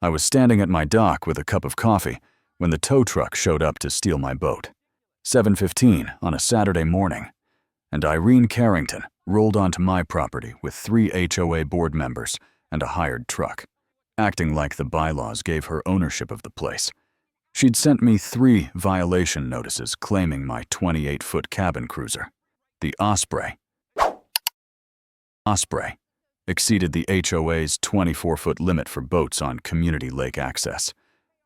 I was standing at my dock with a cup of coffee when the tow truck showed up to steal my boat. 7:15 on a Saturday morning, and Irene Carrington rolled onto my property with 3 HOA board members and a hired truck, acting like the bylaws gave her ownership of the place. She'd sent me 3 violation notices claiming my 28-foot cabin cruiser, the Osprey, exceeded the HOA's 24-foot limit for boats on community lake access.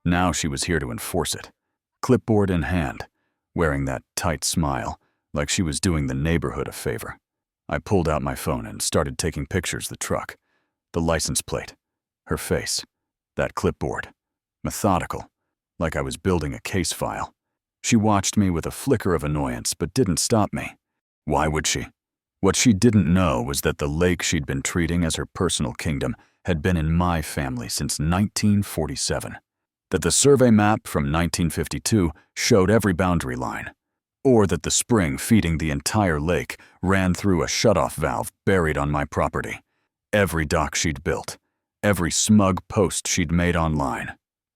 Now she was here to enforce it, clipboard in hand, wearing that tight smile like she was doing the neighborhood a favor. I pulled out my phone and started taking pictures of the truck, the license plate, her face, that clipboard, methodical, like I was building a case file. She watched me with a flicker of annoyance but didn't stop me. Why would she? What she didn't know was that the lake she'd been treating as her personal kingdom had been in my family since 1947, that the survey map from 1952 showed every boundary line, or that the spring feeding the entire lake ran through a shutoff valve buried on my property, every dock she'd built, every smug post she'd made online.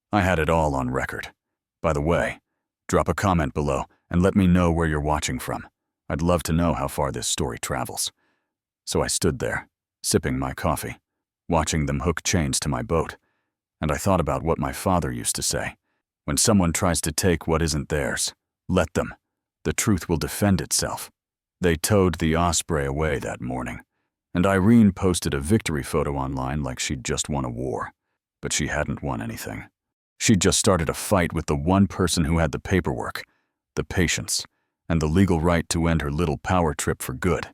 I had it all on record. By the way, drop a comment below and let me know where you're watching from. I'd love to know how far this story travels. So I stood there, sipping my coffee, watching them hook chains to my boat, and I thought about what my father used to say. When someone tries to take what isn't theirs, let them. The truth will defend itself. They towed the Osprey away that morning, and Irene posted a victory photo online like she'd just won a war. But she hadn't won anything. She'd just started a fight with the one person who had the paperwork, the patience, and the legal right to end her little power trip for good.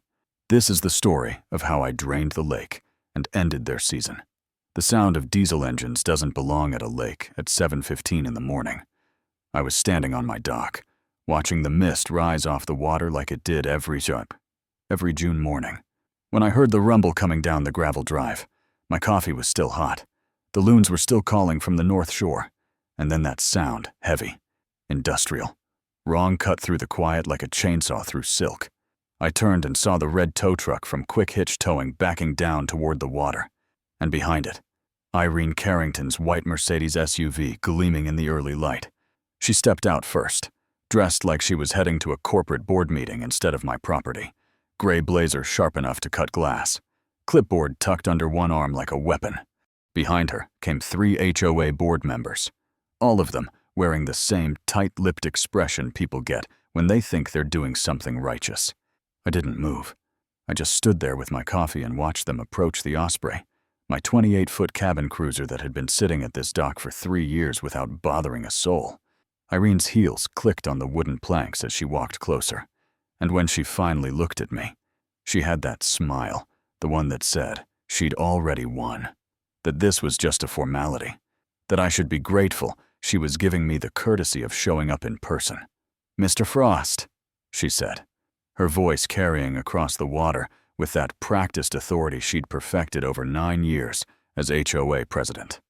This is the story of how I drained the lake and ended their season. The sound of diesel engines doesn't belong at a lake at 7:15 in the morning. I was standing on my dock, watching the mist rise off the water like it did every June morning. When I heard the rumble coming down the gravel drive, my coffee was still hot. The loons were still calling from the North Shore, and then that sound, heavy, industrial. Wrong cut through the quiet like a chainsaw through silk. I turned and saw the red tow truck from Quick Hitch Towing backing down toward the water, and behind it, Irene Carrington's white Mercedes SUV gleaming in the early light. She stepped out first, dressed like she was heading to a corporate board meeting instead of my property, gray blazer sharp enough to cut glass, clipboard tucked under one arm like a weapon. Behind her came 3 HOA board members, all of them wearing the same tight-lipped expression people get when they think they're doing something righteous. I didn't move. I just stood there with my coffee and watched them approach the Osprey, my 28-foot cabin cruiser that had been sitting at this dock for 3 years without bothering a soul. Irene's heels clicked on the wooden planks as she walked closer, and when she finally looked at me, she had that smile, the one that said she'd already won, that this was just a formality, that I should be grateful she was giving me the courtesy of showing up in person. "Mr. Frost," she said, her voice carrying across the water with that practiced authority she'd perfected over 9 years as HOA president.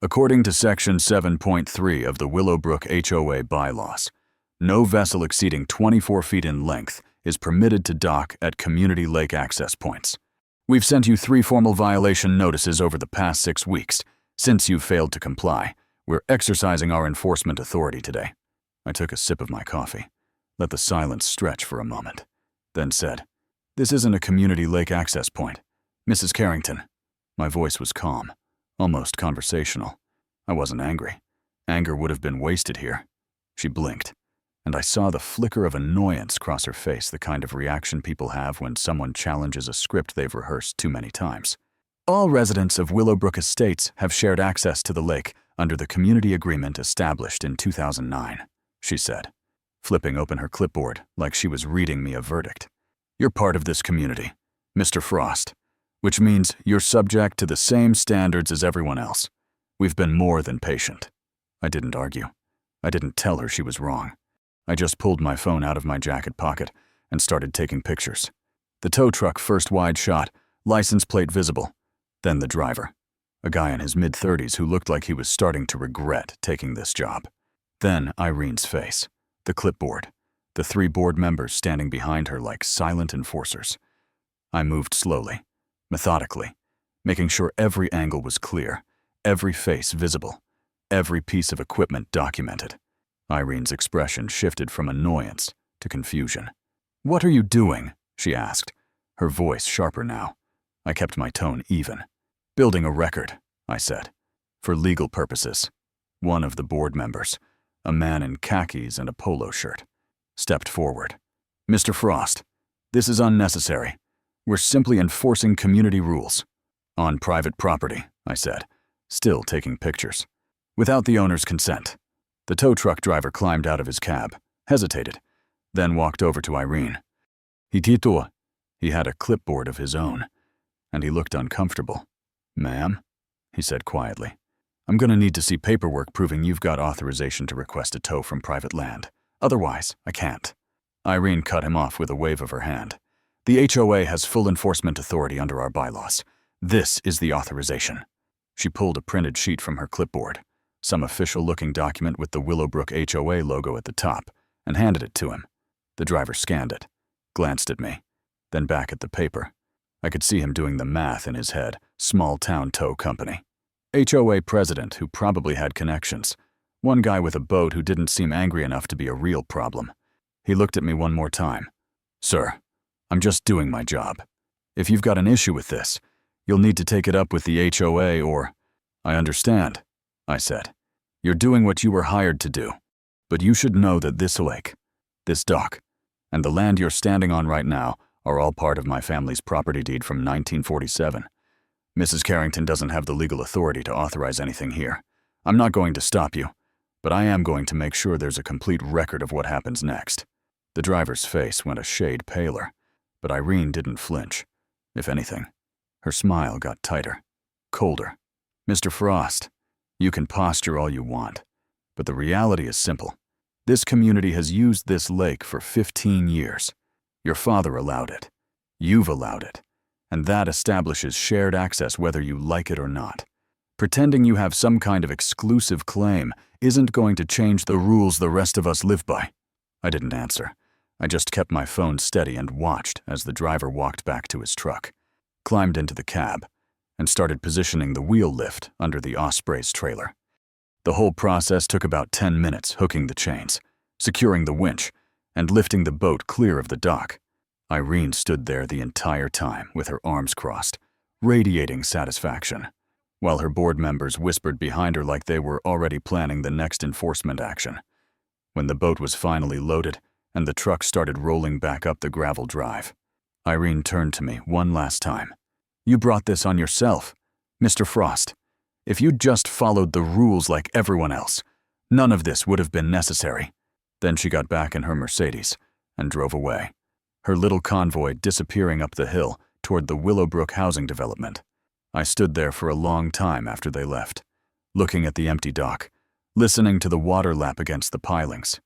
According to Section 7.3 of the Willowbrook HOA bylaws, no vessel exceeding 24 feet in length is permitted to dock at community lake access points. We've sent you 3 formal violation notices over the past 6 weeks. Since you've failed to comply, we're exercising our enforcement authority today. I took a sip of my coffee, let the silence stretch for a moment, then said, "This isn't a community lake access point. Mrs. Carrington." My voice was calm, almost conversational. I wasn't angry. Anger would have been wasted here. She blinked, and I saw the flicker of annoyance cross her face, the kind of reaction people have when someone challenges a script they've rehearsed too many times. "All residents of Willowbrook Estates have shared access to the lake under the community agreement established in 2009, she said, flipping open her clipboard like she was reading me a verdict. "You're part of this community, Mr. Frost, which means you're subject to the same standards as everyone else. We've been more than patient." I didn't argue. I didn't tell her she was wrong. I just pulled my phone out of my jacket pocket and started taking pictures. The tow truck first wide shot, license plate visible, then the driver, a guy in his mid-30s who looked like he was starting to regret taking this job. Then Irene's face, the clipboard, the 3 board members standing behind her like silent enforcers. I moved slowly, methodically, making sure every angle was clear, every face visible, every piece of equipment documented. Irene's expression shifted from annoyance to confusion. "What are you doing?" she asked, her voice sharper now. I kept my tone even. "Building a record," I said. "For legal purposes." One of the board members, a man in khakis and a polo shirt, stepped forward. "Mr. Frost, this is unnecessary. We're simply enforcing community rules." "On private property," I said, still taking pictures. "Without the owner's consent." The tow truck driver climbed out of his cab, hesitated, then walked over to Irene. He had a clipboard of his own, and he looked uncomfortable. "Ma'am," he said quietly, "I'm going to need to see paperwork proving you've got authorization to request a tow from private land. Otherwise, I can't." Irene cut him off with a wave of her hand. "The HOA has full enforcement authority under our bylaws. This is the authorization." She pulled a printed sheet from her clipboard, some official-looking document with the Willowbrook HOA logo at the top, and handed it to him. The driver scanned it, glanced at me, then back at the paper. I could see him doing the math in his head. Small-town tow company. HOA president who probably had connections. One guy with a boat who didn't seem angry enough to be a real problem. He looked at me one more time. "Sir, I'm just doing my job. If you've got an issue with this, you'll need to take it up with the HOA or—" "I understand," I said. "You're doing what you were hired to do. But you should know that this lake, this dock, and the land you're standing on right now are all part of my family's property deed from 1947. Mrs. Carrington doesn't have the legal authority to authorize anything here. I'm not going to stop you, but I am going to make sure there's a complete record of what happens next." The driver's face went a shade paler, but Irene didn't flinch. If anything, her smile got tighter, colder. "Mr. Frost, you can posture all you want, but the reality is simple. This community has used this lake for 15 years. Your father allowed it. You've allowed it. And that establishes shared access whether you like it or not. Pretending you have some kind of exclusive claim isn't going to change the rules the rest of us live by." I didn't answer. I just kept my phone steady and watched as the driver walked back to his truck, climbed into the cab, and started positioning the wheel lift under the Osprey's trailer. The whole process took about 10 minutes, hooking the chains, securing the winch, and lifting the boat clear of the dock. Irene stood there the entire time with her arms crossed, radiating satisfaction, while her board members whispered behind her like they were already planning the next enforcement action. When the boat was finally loaded and the truck started rolling back up the gravel drive, Irene turned to me one last time. "You brought this on yourself, Mr. Frost. If you'd just followed the rules like everyone else, none of this would have been necessary." Then she got back in her Mercedes and drove away, her little convoy disappearing up the hill toward the Willowbrook housing development. I stood there for a long time after they left, looking at the empty dock, listening to the water lap against the pilings.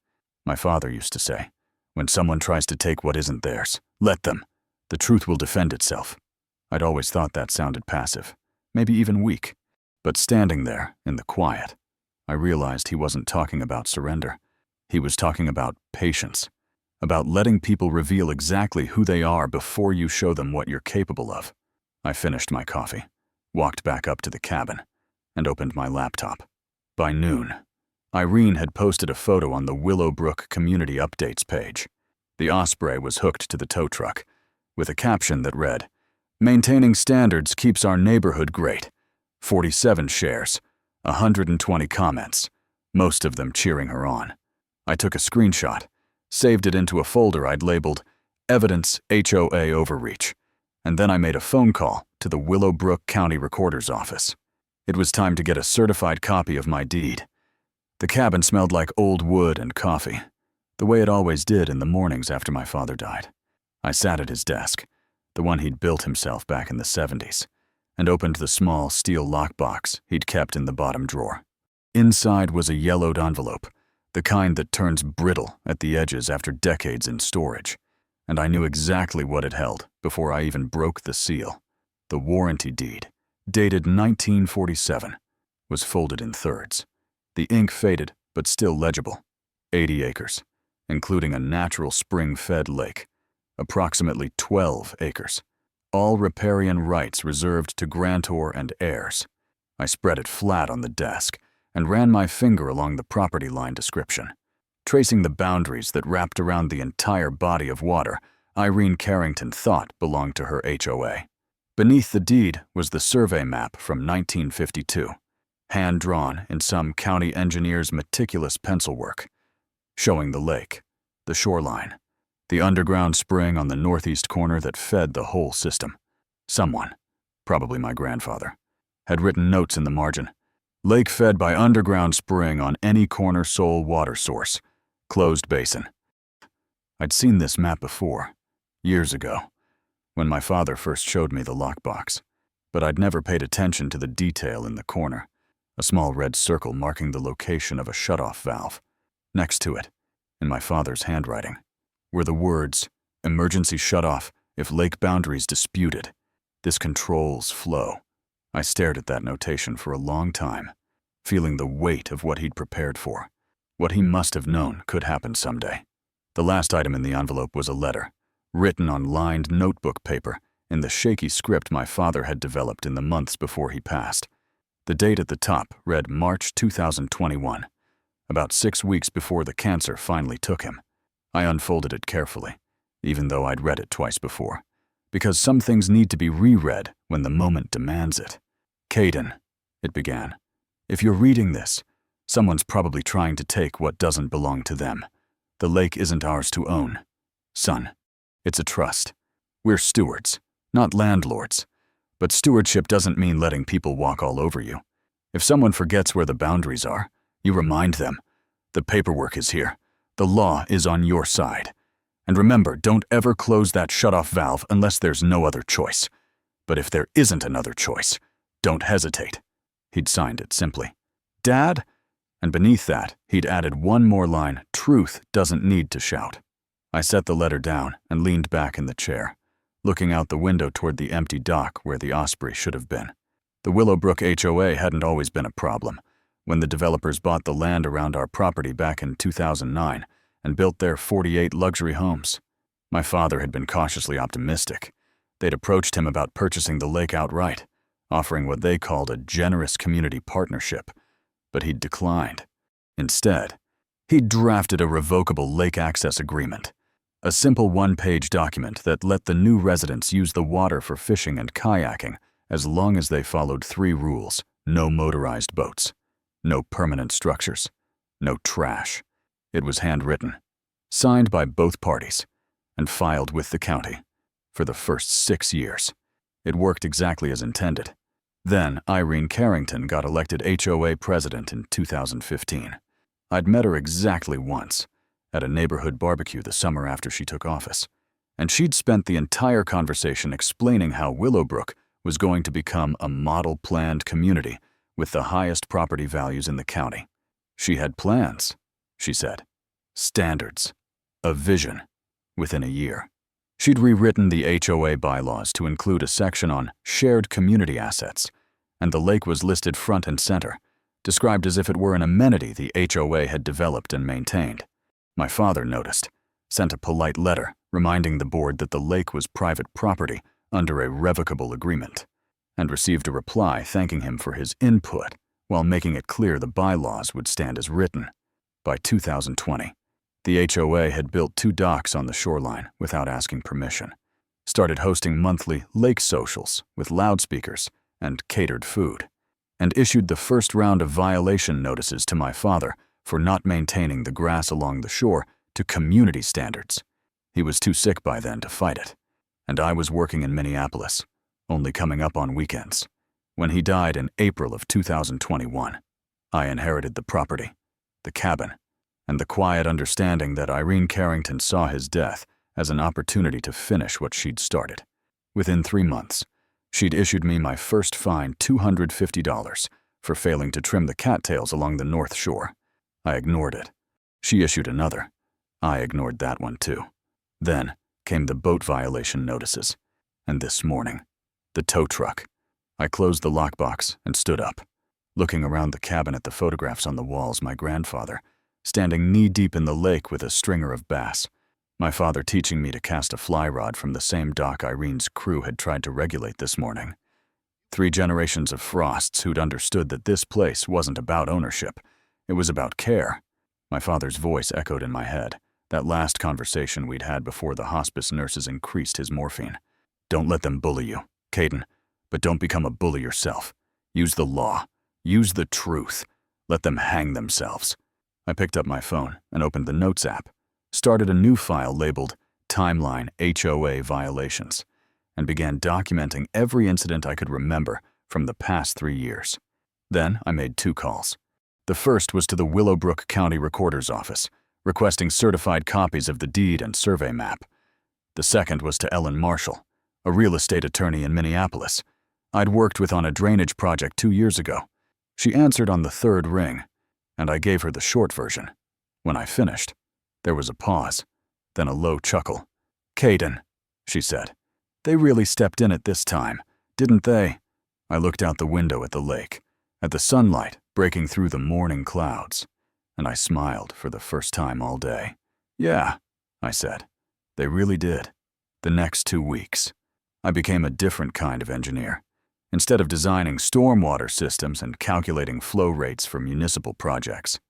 My father used to say, "When someone tries to take what isn't theirs, let them. The truth will defend itself." I'd always thought that sounded passive, maybe even weak. But standing there in the quiet, I realized he wasn't talking about surrender. He was talking about patience, about letting people reveal exactly who they are before you show them what you're capable of. I finished my coffee, walked back up to the cabin, and opened my laptop. By noon, Irene had posted a photo on the Willowbrook Community Updates page. The Osprey was hooked to the tow truck, with a caption that read, "Maintaining standards keeps our neighborhood great. 47 shares, 120 comments, most of them cheering her on." I took a screenshot, saved it into a folder I'd labeled Evidence HOA Overreach, and then I made a phone call to the Willowbrook County Recorder's office. It was time to get a certified copy of my deed. The cabin smelled like old wood and coffee, the way it always did in the mornings after my father died. I sat at his desk, the one he'd built himself back in the 70s, and opened the small steel lockbox he'd kept in the bottom drawer. Inside was a yellowed envelope, the kind that turns brittle at the edges after decades in storage, and I knew exactly what it held before I even broke the seal. The warranty deed, dated 1947, was folded in thirds. The ink faded, but still legible. 80 acres, including a natural spring-fed lake, approximately 12 acres. All riparian rights reserved to grantor and heirs. I spread it flat on the desk and ran my finger along the property line description. Tracing the boundaries that wrapped around the entire body of water Irene Carrington thought belonged to her HOA. Beneath the deed was the survey map from 1952, hand-drawn in some county engineer's meticulous pencil work, showing the lake, the shoreline, the underground spring on the northeast corner that fed the whole system. Someone, probably my grandfather, had written notes in the margin. Lake fed by underground spring on any corner sole water source. Closed basin. I'd seen this map before, years ago, when my father first showed me the lockbox, but I'd never paid attention to the detail in the corner, a small red circle marking the location of a shutoff valve. Next to it, in my father's handwriting, were the words, "Emergency shutoff if lake boundaries disputed. This controls flow." I stared at that notation for a long time, feeling the weight of what he'd prepared for, what he must have known could happen someday. The last item in the envelope was a letter, written on lined notebook paper in the shaky script my father had developed in the months before he passed. The date at the top read March 2021, about 6 weeks before the cancer finally took him. I unfolded it carefully, even though I'd read it twice before, because some things need to be reread when the moment demands it. "Caden," it began, "if you're reading this, someone's probably trying to take what doesn't belong to them. The lake isn't ours to own. Son, it's a trust. We're stewards, not landlords. But stewardship doesn't mean letting people walk all over you. If someone forgets where the boundaries are, you remind them. The paperwork is here. The law is on your side. And remember, don't ever close that shutoff valve unless there's no other choice. But if there isn't another choice, don't hesitate." He'd signed it simply. "Dad?" And beneath that, he'd added one more line, "Truth doesn't need to shout." I set the letter down and leaned back in the chair, looking out the window toward the empty dock where the Osprey should have been. The Willowbrook HOA hadn't always been a problem. When the developers bought the land around our property back in 2009 and built their 48 luxury homes, my father had been cautiously optimistic. They'd approached him about purchasing the lake outright, offering what they called a generous community partnership, but he'd declined. Instead, he'd drafted a revocable lake access agreement, a simple one-page document that let the new residents use the water for fishing and kayaking as long as they followed 3 rules: no motorized boats, no permanent structures, no trash. It was handwritten, signed by both parties, and filed with the county. For the first 6 years, it worked exactly as intended. Then Irene Carrington got elected HOA president in 2015. I'd met her exactly once, at a neighborhood barbecue the summer after she took office, and she'd spent the entire conversation explaining how Willowbrook was going to become a model planned community with the highest property values in the county. She had plans, she said, standards, a vision, within a year. She'd rewritten the HOA bylaws to include a section on shared community assets, and the lake was listed front and center, described as if it were an amenity the HOA had developed and maintained. My father noticed, sent a polite letter reminding the board that the lake was private property under a revocable agreement, and received a reply thanking him for his input while making it clear the bylaws would stand as written. By 2020, the HOA had built 2 docks on the shoreline without asking permission, started hosting monthly lake socials with loudspeakers and catered food, and issued the first round of violation notices to my father for not maintaining the grass along the shore to community standards. He was too sick by then to fight it, and I was working in Minneapolis, only coming up on weekends. When he died in April of 2021, I inherited the property, the cabin, and the quiet understanding that Irene Carrington saw his death as an opportunity to finish what she'd started. Within 3 months, she'd issued me my first fine, $250, for failing to trim the cattails along the North Shore. I ignored it. She issued another. I ignored that one too. Then came the boat violation notices. And this morning, the tow truck. I closed the lockbox and stood up, looking around the cabin at the photographs on the walls. My grandfather, standing knee-deep in the lake with a stringer of bass. My father teaching me to cast a fly rod from the same dock Irene's crew had tried to regulate this morning. 3 generations of Frosts who'd understood that this place wasn't about ownership. It was about care. My father's voice echoed in my head, that last conversation we'd had before the hospice nurses increased his morphine. Don't let them bully you, Caden, but don't become a bully yourself. Use the law. Use the truth. Let them hang themselves. I picked up my phone and opened the Notes app, started a new file labeled Timeline HOA Violations, and began documenting every incident I could remember from the past 3 years. Then I made 2 calls. The first was to the Willowbrook County Recorder's Office, requesting certified copies of the deed and survey map. The second was to Ellen Marshall, a real estate attorney in Minneapolis I'd worked with on a drainage project 2 years ago. She answered on the 3rd ring, and I gave her the short version. When I finished, there was a pause, then a low chuckle. "Caden," she said, "they really stepped in at this time, didn't they?" I looked out the window at the lake, at the sunlight breaking through the morning clouds, and I smiled for the first time all day. "Yeah," I said, "they really did." The next 2 weeks, I became a different kind of engineer. Instead of designing stormwater systems and calculating flow rates for municipal projects,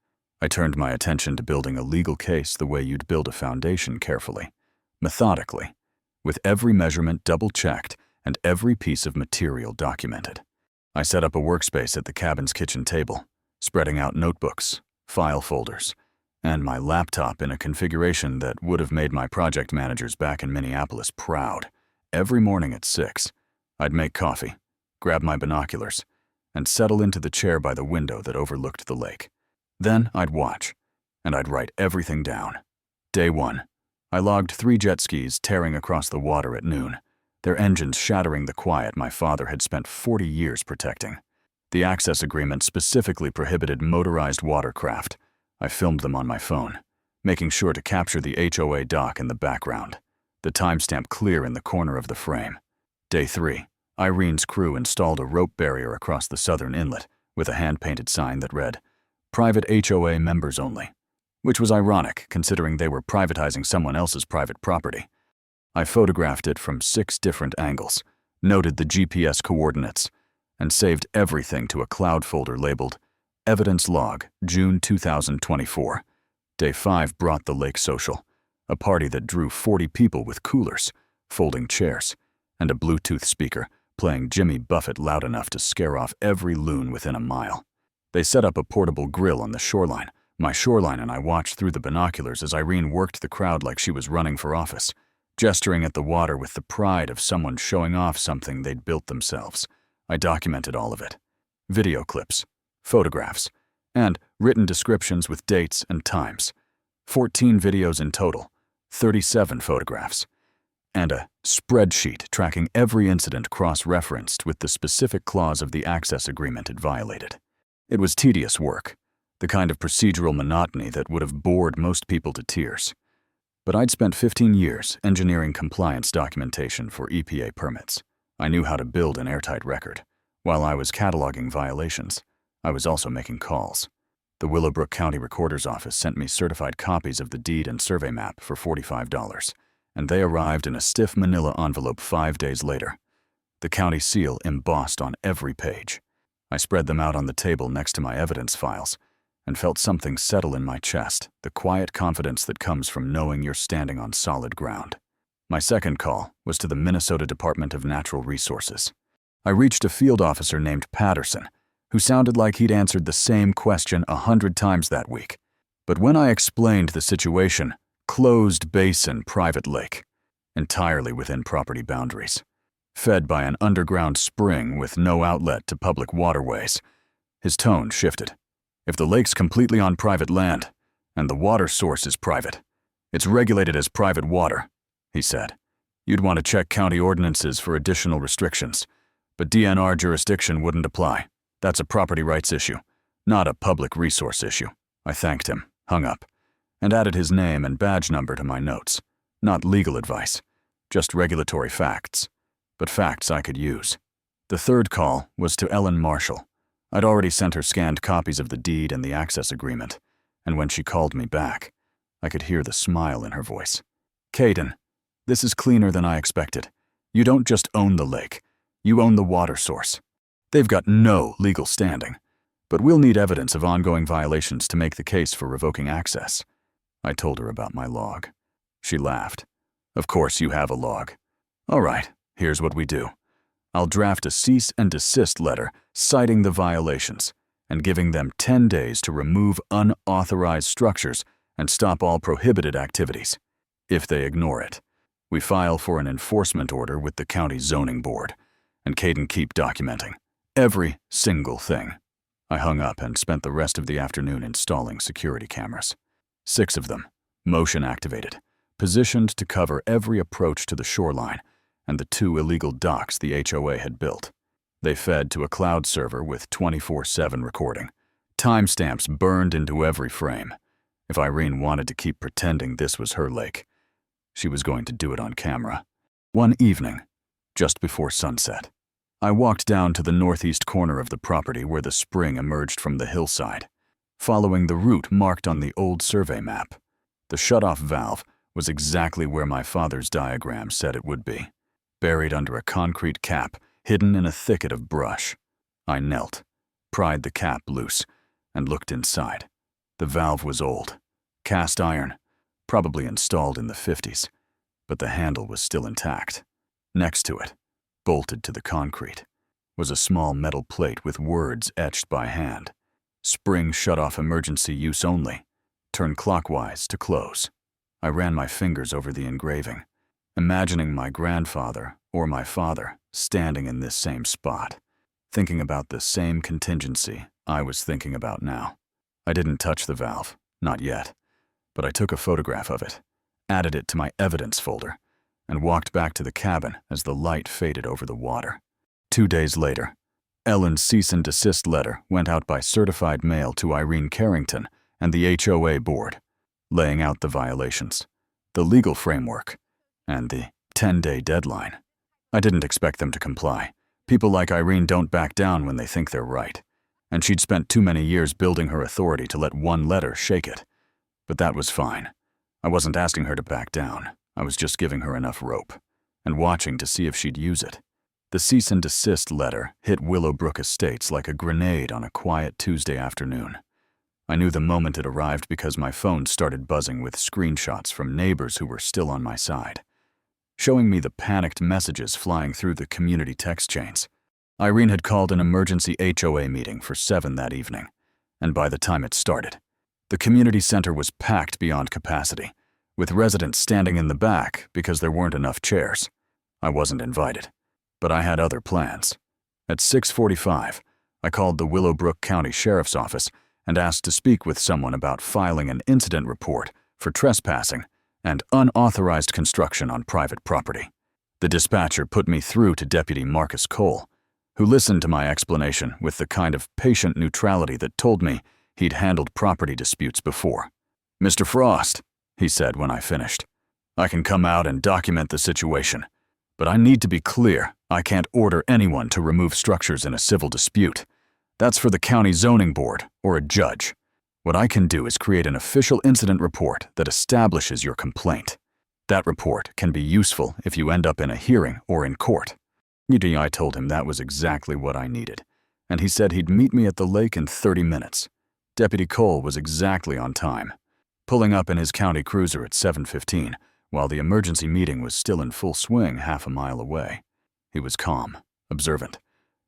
I turned my attention to building a legal case the way you'd build a foundation carefully, methodically, with every measurement double-checked and every piece of material documented. I set up a workspace at the cabin's kitchen table, spreading out notebooks, file folders, and my laptop in a configuration that would have made my project managers back in Minneapolis proud. Every morning at 6, I'd make coffee, grab my binoculars, and settle into the chair by the window that overlooked the lake. Then I'd watch, and I'd write everything down. Day 1, I logged 3 jet skis tearing across the water at noon, their engines shattering the quiet my father had spent 40 years protecting. The access agreement specifically prohibited motorized watercraft. I filmed them on my phone, making sure to capture the HOA dock in the background, the timestamp clear in the corner of the frame. Day 3, Irene's crew installed a rope barrier across the southern inlet with a hand-painted sign that read, "Private HOA members only," which was ironic considering they were privatizing someone else's private property. I photographed it from 6 different angles, noted the GPS coordinates, and saved everything to a cloud folder labeled Evidence Log, June 2024. Day 5 brought the Lake Social, a party that drew 40 people with coolers, folding chairs, and a Bluetooth speaker playing Jimmy Buffett loud enough to scare off every loon within a mile. They set up a portable grill on the shoreline. My shoreline and I watched through the binoculars as Irene worked the crowd like she was running for office, gesturing at the water with the pride of someone showing off something they'd built themselves. I documented all of it. Video clips, photographs, and written descriptions with dates and times. 14 videos in total, 37 photographs, and a spreadsheet tracking every incident cross-referenced with the specific clause of the access agreement it violated. It was tedious work, the kind of procedural monotony that would have bored most people to tears. But I'd spent 15 years engineering compliance documentation for EPA permits. I knew how to build an airtight record. While I was cataloging violations, I was also making calls. The Willowbrook County Recorder's Office sent me certified copies of the deed and survey map for $45, and they arrived in a stiff manila envelope 5 days later, the county seal embossed on every page. I spread them out on the table next to my evidence files and felt something settle in my chest, the quiet confidence that comes from knowing you're standing on solid ground. My second call was to the Minnesota Department of Natural Resources. I reached a field officer named Patterson, who sounded like he'd answered the same question 100 times that week. But when I explained the situation, closed basin private lake, entirely within property boundaries, fed by an underground spring with no outlet to public waterways, his tone shifted. If the lake's completely on private land, and the water source is private, it's regulated as private water, he said. You'd want to check county ordinances for additional restrictions, but DNR jurisdiction wouldn't apply. That's a property rights issue, not a public resource issue. I thanked him, hung up, and added his name and badge number to my notes. Not legal advice, just regulatory facts, but facts I could use. The third call was to Ellen Marshall. I'd already sent her scanned copies of the deed and the access agreement, and when she called me back, I could hear the smile in her voice. "Caden, this is cleaner than I expected. You don't just own the lake, you own the water source. They've got no legal standing, but we'll need evidence of ongoing violations to make the case for revoking access. I told her about my log. She laughed. Of course you have a log. All right, here's what we do. I'll draft a cease-and-desist letter citing the violations and giving them 10 days to remove unauthorized structures and stop all prohibited activities. If they ignore it, we file for an enforcement order with the county zoning board, and Caden keep documenting every single thing. I hung up and spent the rest of the afternoon installing security cameras. 6 of them, motion activated, positioned to cover every approach to the shoreline and the 2 illegal docks the HOA had built. They fed to a cloud server with 24/7 recording, timestamps burned into every frame. If Irene wanted to keep pretending this was her lake, she was going to do it on camera. One evening, just before sunset, I walked down to the northeast corner of the property where the spring emerged from the hillside, following the route marked on the old survey map. The shutoff valve was exactly where my father's diagram said it would be, buried under a concrete cap hidden in a thicket of brush. I knelt, pried the cap loose, and looked inside. The valve was old, cast iron, probably installed in the 50s, but the handle was still intact. Next to it, bolted to the concrete, was a small metal plate with words etched by hand. Spring shut-off emergency use only. Turn clockwise to close. I ran my fingers over the engraving, imagining my grandfather or my father standing in this same spot, thinking about the same contingency I was thinking about now. I didn't touch the valve, not yet, but I took a photograph of it, added it to my evidence folder, and walked back to the cabin as the light faded over the water. 2 days later, Ellen's cease-and-desist letter went out by certified mail to Irene Carrington and the HOA board, laying out the violations, the legal framework, and the 10-day deadline. I didn't expect them to comply. People like Irene don't back down when they think they're right, and she'd spent too many years building her authority to let one letter shake it. But that was fine. I wasn't asking her to back down. I was just giving her enough rope and watching to see if she'd use it. The cease-and-desist letter hit Willowbrook Estates like a grenade on a quiet Tuesday afternoon. I knew the moment it arrived because my phone started buzzing with screenshots from neighbors who were still on my side, showing me the panicked messages flying through the community text chains. Irene had called an emergency HOA meeting for 7 that evening, and by the time it started, the community center was packed beyond capacity, with residents standing in the back because there weren't enough chairs. I wasn't invited, but I had other plans. At 6:45, I called the Willowbrook County Sheriff's Office and asked to speak with someone about filing an incident report for trespassing and unauthorized construction on private property. The dispatcher put me through to Deputy Marcus Cole, who listened to my explanation with the kind of patient neutrality that told me he'd handled property disputes before. "Mr. Frost," he said when I finished, "I can come out and document the situation, but I need to be clear I can't order anyone to remove structures in a civil dispute. That's for the county zoning board or a judge. What I can do is create an official incident report that establishes your complaint. That report can be useful if you end up in a hearing or in court." I told him that was exactly what I needed, and he said he'd meet me at the lake in 30 minutes. Deputy Cole was exactly on time, pulling up in his county cruiser at 7:15, while the emergency meeting was still in full swing half a mile away. He was calm, observant,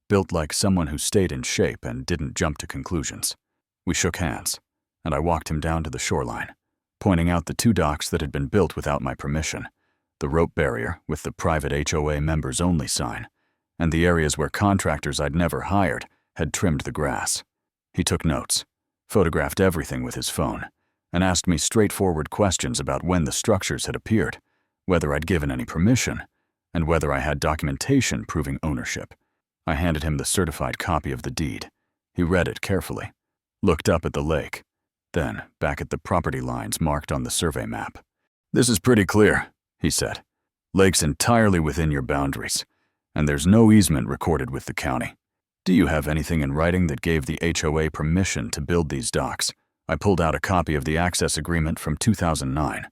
built like someone who stayed in shape and didn't jump to conclusions. We shook hands, and I walked him down to the shoreline, pointing out the 2 docks that had been built without my permission, the rope barrier with the private HOA members only sign, and the areas where contractors I'd never hired had trimmed the grass. He took notes, photographed everything with his phone, and asked me straightforward questions about when the structures had appeared, whether I'd given any permission, and whether I had documentation proving ownership. I handed him the certified copy of the deed. He read it carefully, looked up at the lake, then back at the property lines marked on the survey map. "This is pretty clear," he said. "Lake's entirely within your boundaries, and there's no easement recorded with the county. Do you have anything in writing that gave the HOA permission to build these docks?" I pulled out a copy of the access agreement from 2009.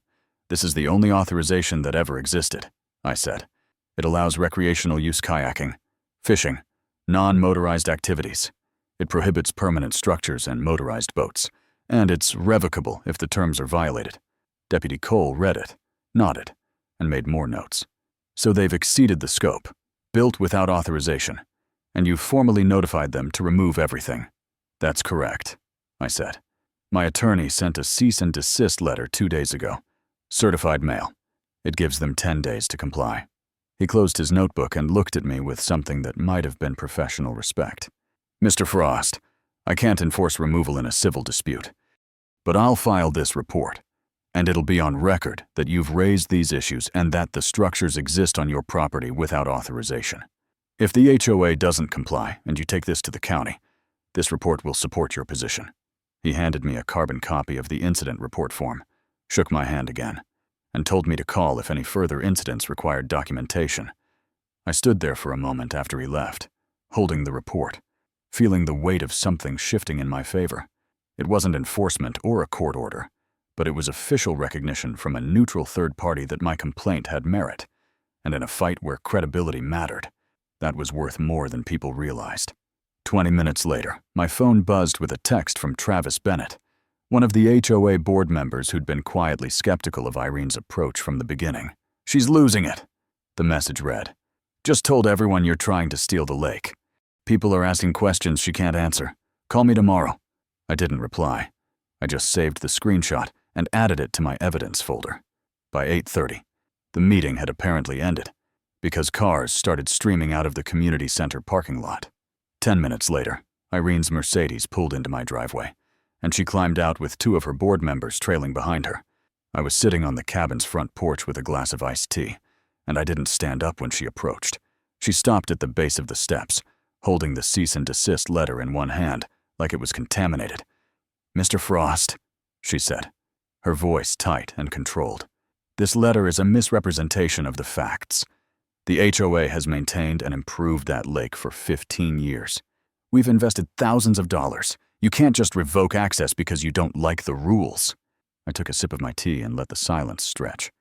"This is the only authorization that ever existed," I said. "It allows recreational use kayaking, fishing, Non-motorized activities. It prohibits permanent structures and motorized boats, and it's revocable if the terms are violated. Deputy Cole read it, nodded, and made more notes. So they've exceeded the scope, built without authorization, and you've formally notified them to remove everything. That's correct, I said. My attorney sent a cease-and-desist letter 2 days ago. Certified mail. It gives them 10 days to comply. He closed his notebook and looked at me with something that might have been professional respect. Mr. Frost, I can't enforce removal in a civil dispute, but I'll file this report, and it'll be on record that you've raised these issues and that the structures exist on your property without authorization. If the HOA doesn't comply and you take this to the county, this report will support your position. He handed me a carbon copy of the incident report form, shook my hand again, and told me to call if any further incidents required documentation. I stood there for a moment after he left, holding the report, feeling the weight of something shifting in my favor. It wasn't enforcement or a court order, but it was official recognition from a neutral third party that my complaint had merit, and in a fight where credibility mattered, that was worth more than people realized. 20 minutes later, my phone buzzed with a text from Travis Bennett, one of the HOA board members who'd been quietly skeptical of Irene's approach from the beginning. "She's losing it," the message read. "Just told everyone you're trying to steal the lake. People are asking questions she can't answer. Call me tomorrow." I didn't reply. I just saved the screenshot and added it to my evidence folder. By 8:30, the meeting had apparently ended, because cars started streaming out of the community center parking lot. 10 minutes later, Irene's Mercedes pulled into my driveway, and she climbed out with 2 of her board members trailing behind her. I was sitting on the cabin's front porch with a glass of iced tea, and I didn't stand up when she approached. She stopped at the base of the steps, holding the cease-and-desist letter in one hand, like it was contaminated. "Mr. Frost," she said, her voice tight and controlled. "This letter is a misrepresentation of the facts. The HOA has maintained and improved that lake for 15 years. We've invested thousands of dollars. You can't just revoke access because you don't like the rules." I took a sip of my tea and let the silence stretch.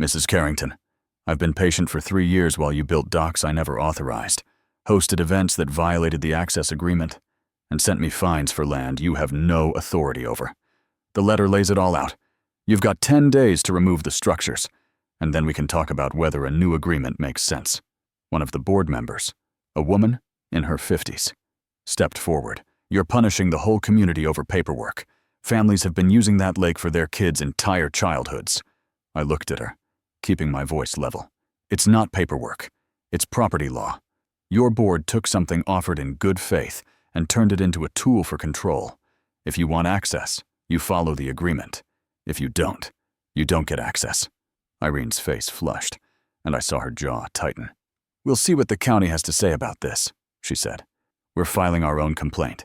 "Mrs. Carrington, I've been patient for 3 years while you built docks I never authorized, hosted events that violated the access agreement, and sent me fines for land you have no authority over. The letter lays it all out. You've got 10 days to remove the structures, and then we can talk about whether a new agreement makes sense." One of the board members, a woman in her 50s, stepped forward. "You're punishing the whole community over paperwork. Families have been using that lake for their kids' entire childhoods." I looked at her, keeping my voice level. "It's not paperwork. It's property law. Your board took something offered in good faith and turned it into a tool for control. If you want access, you follow the agreement. If you don't get access." Irene's face flushed, and I saw her jaw tighten. "We'll see what the county has to say about this," she said. "We're filing our own complaint.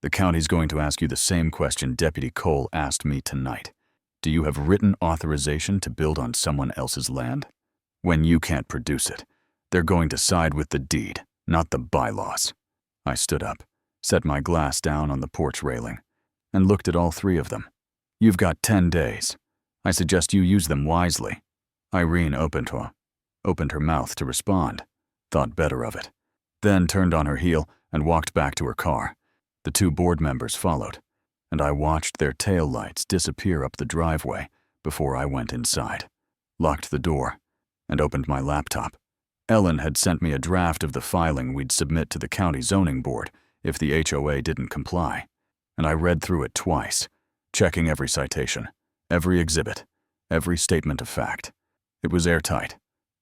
The county's going to ask you the same question Deputy Cole asked me tonight. Do you have written authorization to build on someone else's land? When you can't produce it, they're going to side with the deed, not the bylaws." I stood up, set my glass down on the porch railing, and looked at all 3 of them. "You've got 10 days. I suggest you use them wisely." Irene opened her mouth to respond, thought better of it, then turned on her heel and walked back to her car. The 2 board members followed, and I watched their tail lights disappear up the driveway before I went inside, locked the door, and opened my laptop. Ellen had sent me a draft of the filing we'd submit to the county zoning board if the HOA didn't comply, and I read through it twice, checking every citation, every exhibit, every statement of fact. It was airtight.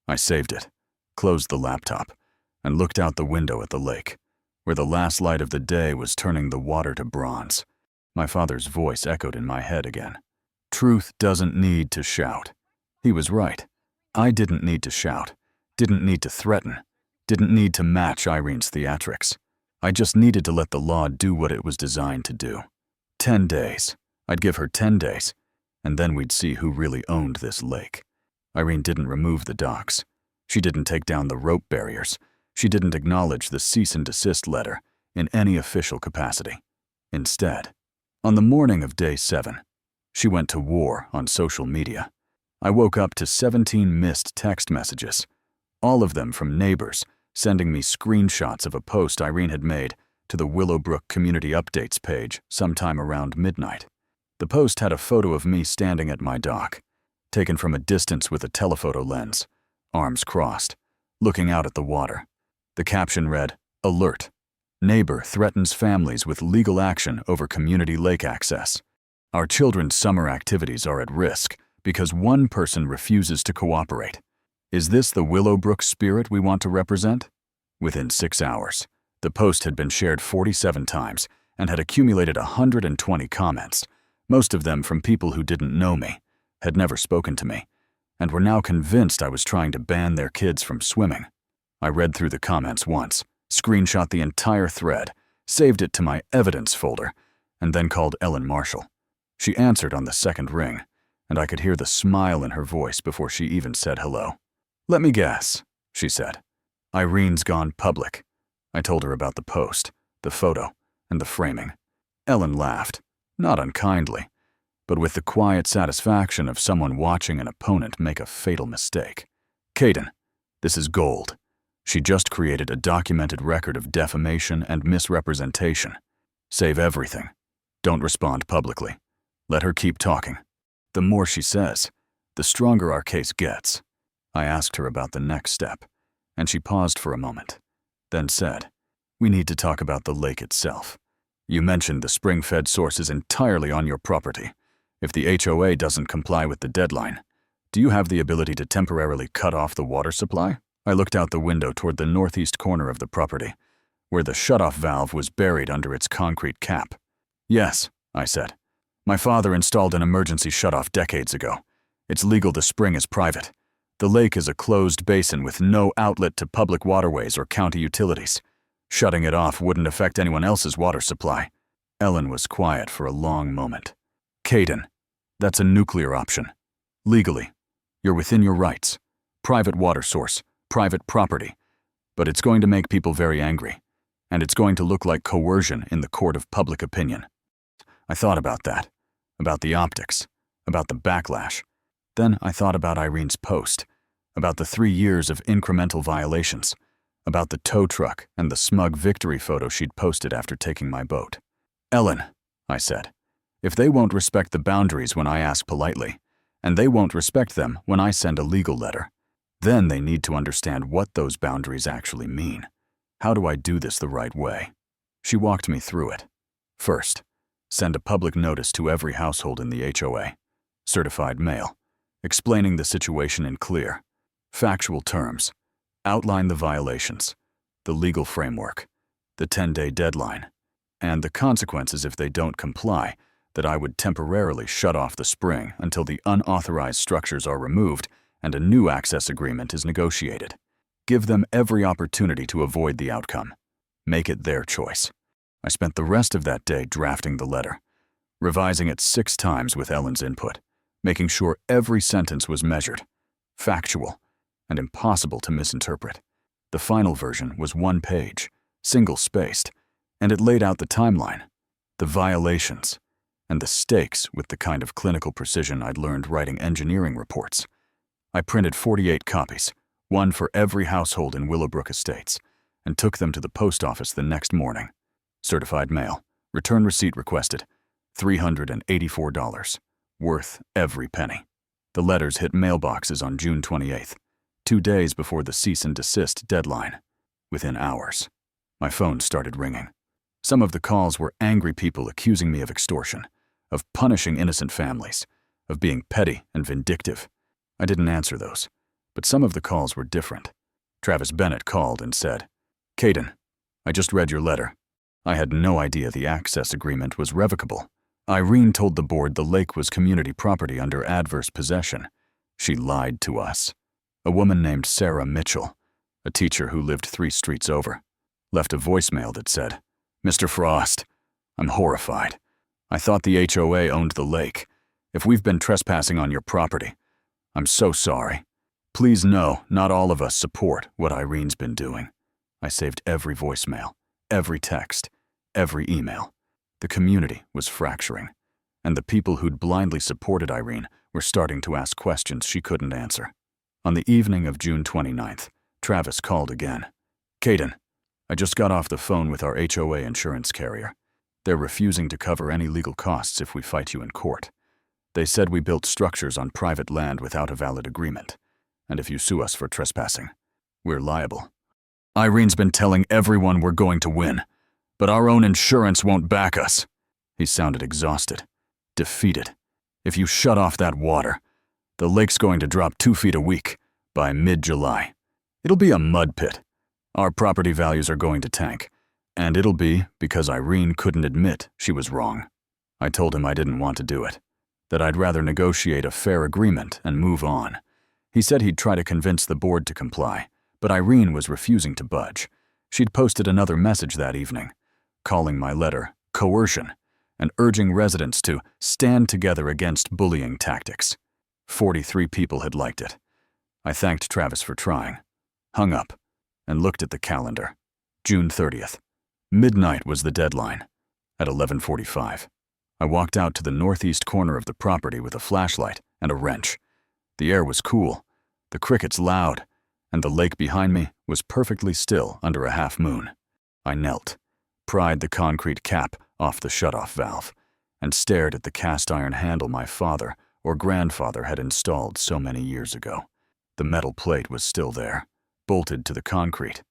I saved it, closed the laptop, and looked out the window at the lake, where the last light of the day was turning the water to bronze. My father's voice echoed in my head again. Truth doesn't need to shout. He was right. I didn't need to shout, didn't need to threaten, didn't need to match Irene's theatrics. I just needed to let the law do what it was designed to do. 10 days. I'd give her 10 days, and then we'd see who really owned this lake. Irene didn't remove the docks. She didn't take down the rope barriers. She didn't acknowledge the cease-and-desist letter in any official capacity. Instead, on the morning of day 7, she went to war on social media. I woke up to 17 missed text messages, all of them from neighbors sending me screenshots of a post Irene had made to the Willowbrook Community Updates page sometime around midnight. The post had a photo of me standing at my dock, taken from a distance with a telephoto lens, arms crossed, looking out at the water. The caption read, "Alert. Neighbor threatens families with legal action over community lake access. Our children's summer activities are at risk because one person refuses to cooperate. Is this the Willowbrook spirit we want to represent?" Within 6 hours, the post had been shared 47 times and had accumulated 120 comments, most of them from people who didn't know me, had never spoken to me, and were now convinced I was trying to ban their kids from swimming. I read through the comments once, screenshot the entire thread, saved it to my evidence folder, and then called Ellen Marshall. She answered on the second ring, and I could hear the smile in her voice before she even said hello. "Let me guess," she said. "Irene's gone public." I told her about the post, the photo, and the framing. Ellen laughed, not unkindly, but with the quiet satisfaction of someone watching an opponent make a fatal mistake. "Caden, this is gold. She just created a documented record of defamation and misrepresentation. Save everything. Don't respond publicly. Let her keep talking. The more she says, the stronger our case gets." I asked her about the next step, and she paused for a moment, then said, "We need to talk about the lake itself. You mentioned the spring-fed source is entirely on your property. If the HOA doesn't comply with the deadline, do you have the ability to temporarily cut off the water supply?" I looked out the window toward the northeast corner of the property, where the shutoff valve was buried under its concrete cap. "Yes," I said. "My father installed an emergency shutoff decades ago. It's legal the spring is private. The lake is a closed basin with no outlet to public waterways or county utilities. Shutting it off wouldn't affect anyone else's water supply." Ellen was quiet for a long moment. "Caden, that's a nuclear option. Legally, you're within your rights. Private water source, private property. But it's going to make people very angry, and it's going to look like coercion in the court of public opinion." I thought about that, about the optics, about the backlash. Then I thought about Irene's post, about the 3 years of incremental violations, about the tow truck and the smug victory photo she'd posted after taking my boat. "Ellen," I said, "if they won't respect the boundaries when I ask politely, and they won't respect them when I send a legal letter, then they need to understand what those boundaries actually mean. How do I do this the right way?" She walked me through it. First, send a public notice to every household in the HOA, certified mail, explaining the situation in clear, factual terms, outline the violations, the legal framework, the 10-day deadline, and the consequences if they don't comply, that I would temporarily shut off the spring until the unauthorized structures are removed and a new access agreement is negotiated. Give them every opportunity to avoid the outcome. Make it their choice. I spent the rest of that day drafting the letter, revising it 6 times with Ellen's input, making sure every sentence was measured, factual, and impossible to misinterpret. The final version was 1 page, single-spaced, and it laid out the timeline, the violations, and the stakes with the kind of clinical precision I'd learned writing engineering reports. I printed 48 copies, 1 for every household in Willowbrook Estates, and took them to the post office the next morning. Certified mail, return receipt requested, $384, worth every penny. The letters hit mailboxes on June 28th, 2 days before the cease-and-desist deadline. Within hours, my phone started ringing. Some of the calls were angry people accusing me of extortion, of punishing innocent families, of being petty and vindictive. I didn't answer those, but some of the calls were different. Travis Bennett called and said, "Caden, I just read your letter. I had no idea the access agreement was revocable. Irene told the board the lake was community property under adverse possession. She lied to us." A woman named Sarah Mitchell, a teacher who lived 3 streets over, left a voicemail that said, "Mr. Frost, I'm horrified. I thought the HOA owned the lake. If we've been trespassing on your property, I'm so sorry. Please know not all of us support what Irene's been doing." I saved every voicemail, every text, every email. The community was fracturing, and the people who'd blindly supported Irene were starting to ask questions she couldn't answer. On the evening of June 29th, Travis called again. Caden, I just got off the phone with our HOA insurance carrier. They're refusing to cover any legal costs if we fight you in court. They said we built structures on private land without a valid agreement, and if you sue us for trespassing, we're liable. Irene's been telling everyone we're going to win, but our own insurance won't back us. He sounded exhausted, defeated. If you shut off that water, the lake's going to drop 2 feet a week by mid-July. It'll be a mud pit. Our property values are going to tank, and it'll be because Irene couldn't admit she was wrong. I told him I didn't want to do it, that I'd rather negotiate a fair agreement and move on. He said he'd try to convince the board to comply, but Irene was refusing to budge. She'd posted another message that evening, calling my letter coercion and urging residents to stand together against bullying tactics. 43 people had liked it. I thanked Travis for trying, hung up, and looked at the calendar. June 30th. Midnight was the deadline. At 11:45, I walked out to the northeast corner of the property with a flashlight and a wrench. The air was cool, the crickets loud, and the lake behind me was perfectly still under a half moon. I knelt, pried the concrete cap off the shutoff valve, and stared at the cast iron handle my father or grandfather had installed so many years ago. The metal plate was still there, bolted to the concrete.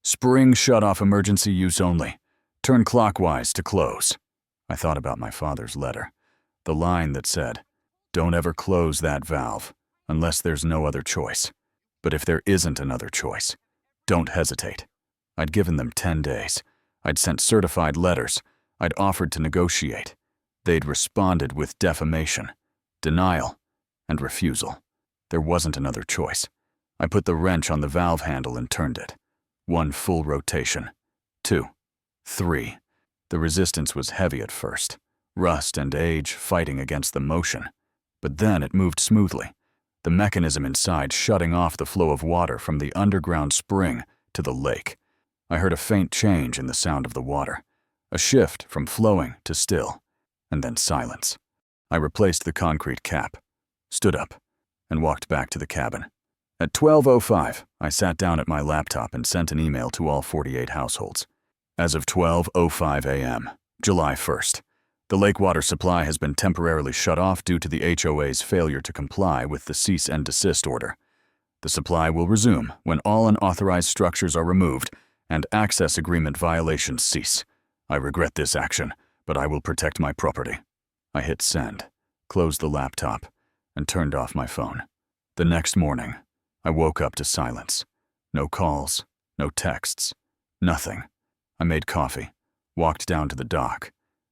Spring shutoff emergency use only. Turn clockwise to close. I thought about my father's letter, the line that said, "Don't ever close that valve unless there's no other choice. But if there isn't another choice, don't hesitate." I'd given them 10 days. I'd sent certified letters. I'd offered to negotiate. They'd responded with defamation, denial, and refusal. There wasn't another choice. I put the wrench on the valve handle and turned it. 1 full rotation. 2. 3. The resistance was heavy at first, rust and age fighting against the motion. But then it moved smoothly, the mechanism inside shutting off the flow of water from the underground spring to the lake. I heard a faint change in the sound of the water, a shift from flowing to still, and then silence. I replaced the concrete cap, stood up, and walked back to the cabin. At 12:05, I sat down at my laptop and sent an email to all 48 households. As of 12:05 a.m., July 1st, the lake water supply has been temporarily shut off due to the HOA's failure to comply with the cease-and-desist order. The supply will resume when all unauthorized structures are removed and access agreement violations cease. I regret this action, but I will protect my property. I hit send, closed the laptop, and turned off my phone. The next morning, I woke up to silence. No calls, no texts, nothing. I made coffee, walked down to the dock,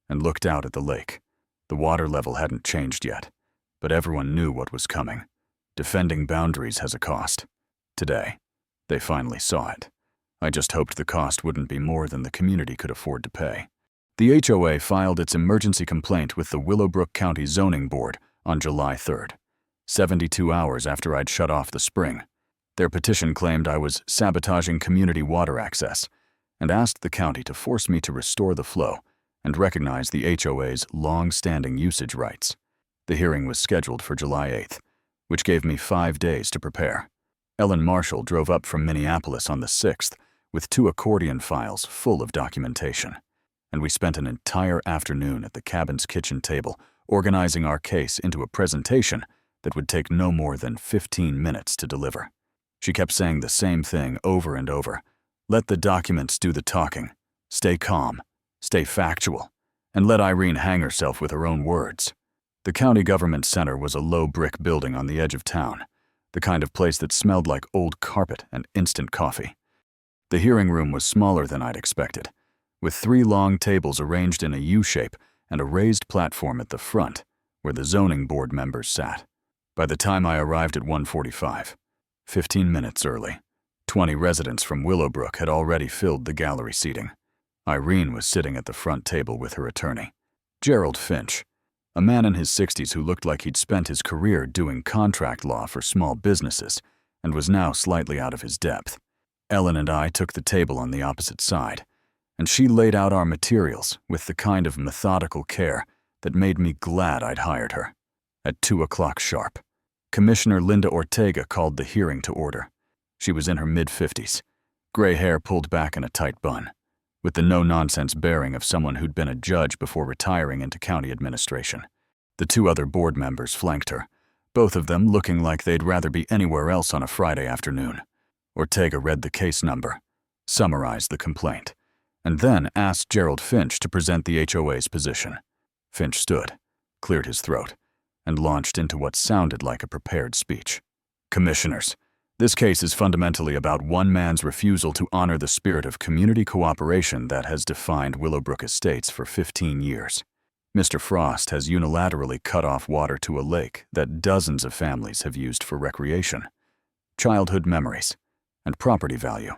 and looked out at the lake. The water level hadn't changed yet, but everyone knew what was coming. Defending boundaries has a cost. Today, they finally saw it. I just hoped the cost wouldn't be more than the community could afford to pay. The HOA filed its emergency complaint with the Willowbrook County Zoning Board on July 3rd, 72 hours after I'd shut off the spring. Their petition claimed I was sabotaging community water access and asked the county to force me to restore the flow and recognize the HOA's long-standing usage rights. The hearing was scheduled for July 8th, which gave me 5 days to prepare. Ellen Marshall drove up from Minneapolis on the 6th with 2 accordion files full of documentation, and we spent an entire afternoon at the cabin's kitchen table organizing our case into a presentation that would take no more than 15 minutes to deliver. She kept saying the same thing over and over. Let the documents do the talking. Stay calm, stay factual, and let Irene hang herself with her own words. The county government center was a low brick building on the edge of town, the kind of place that smelled like old carpet and instant coffee. The hearing room was smaller than I'd expected, with 3 long tables arranged in a U-shape and a raised platform at the front where the zoning board members sat. By the time I arrived at 1:45, 15 minutes early, 20 residents from Willowbrook had already filled the gallery seating. Irene was sitting at the front table with her attorney, Gerald Finch, a man in his 60s who looked like he'd spent his career doing contract law for small businesses and was now slightly out of his depth. Ellen and I took the table on the opposite side, and she laid out our materials with the kind of methodical care that made me glad I'd hired her. At 2 o'clock sharp, Commissioner Linda Ortega called the hearing to order. She was in her mid-50s, gray hair pulled back in a tight bun, with the no-nonsense bearing of someone who'd been a judge before retiring into county administration. The two other board members flanked her, both of them looking like they'd rather be anywhere else on a Friday afternoon. Ortega read the case number, summarized the complaint, and then asked Gerald Finch to present the HOA's position. Finch stood, cleared his throat, and launched into what sounded like a prepared speech. Commissioners, this case is fundamentally about one man's refusal to honor the spirit of community cooperation that has defined Willowbrook Estates for 15 years. Mr. Frost has unilaterally cut off water to a lake that dozens of families have used for recreation, childhood memories, and property value.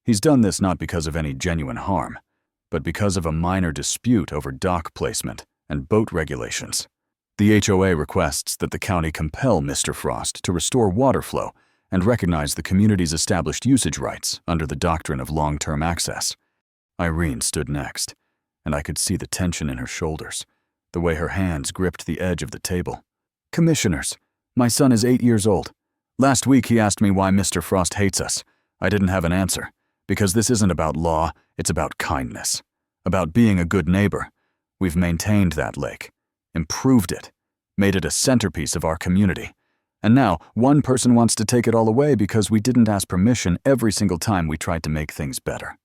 He's done this not because of any genuine harm, but because of a minor dispute over dock placement and boat regulations. The HOA requests that the county compel Mr. Frost to restore water flow and recognize the community's established usage rights under the doctrine of long-term access. Irene stood next, and I could see the tension in her shoulders, the way her hands gripped the edge of the table. Commissioners, my son is 8 years old. Last week he asked me why Mr. Frost hates us. I didn't have an answer, because this isn't about law, it's about kindness, about being a good neighbor. We've maintained that lake, improved it, made it a centerpiece of our community. And now, one person wants to take it all away because we didn't ask permission every single time we tried to make things better.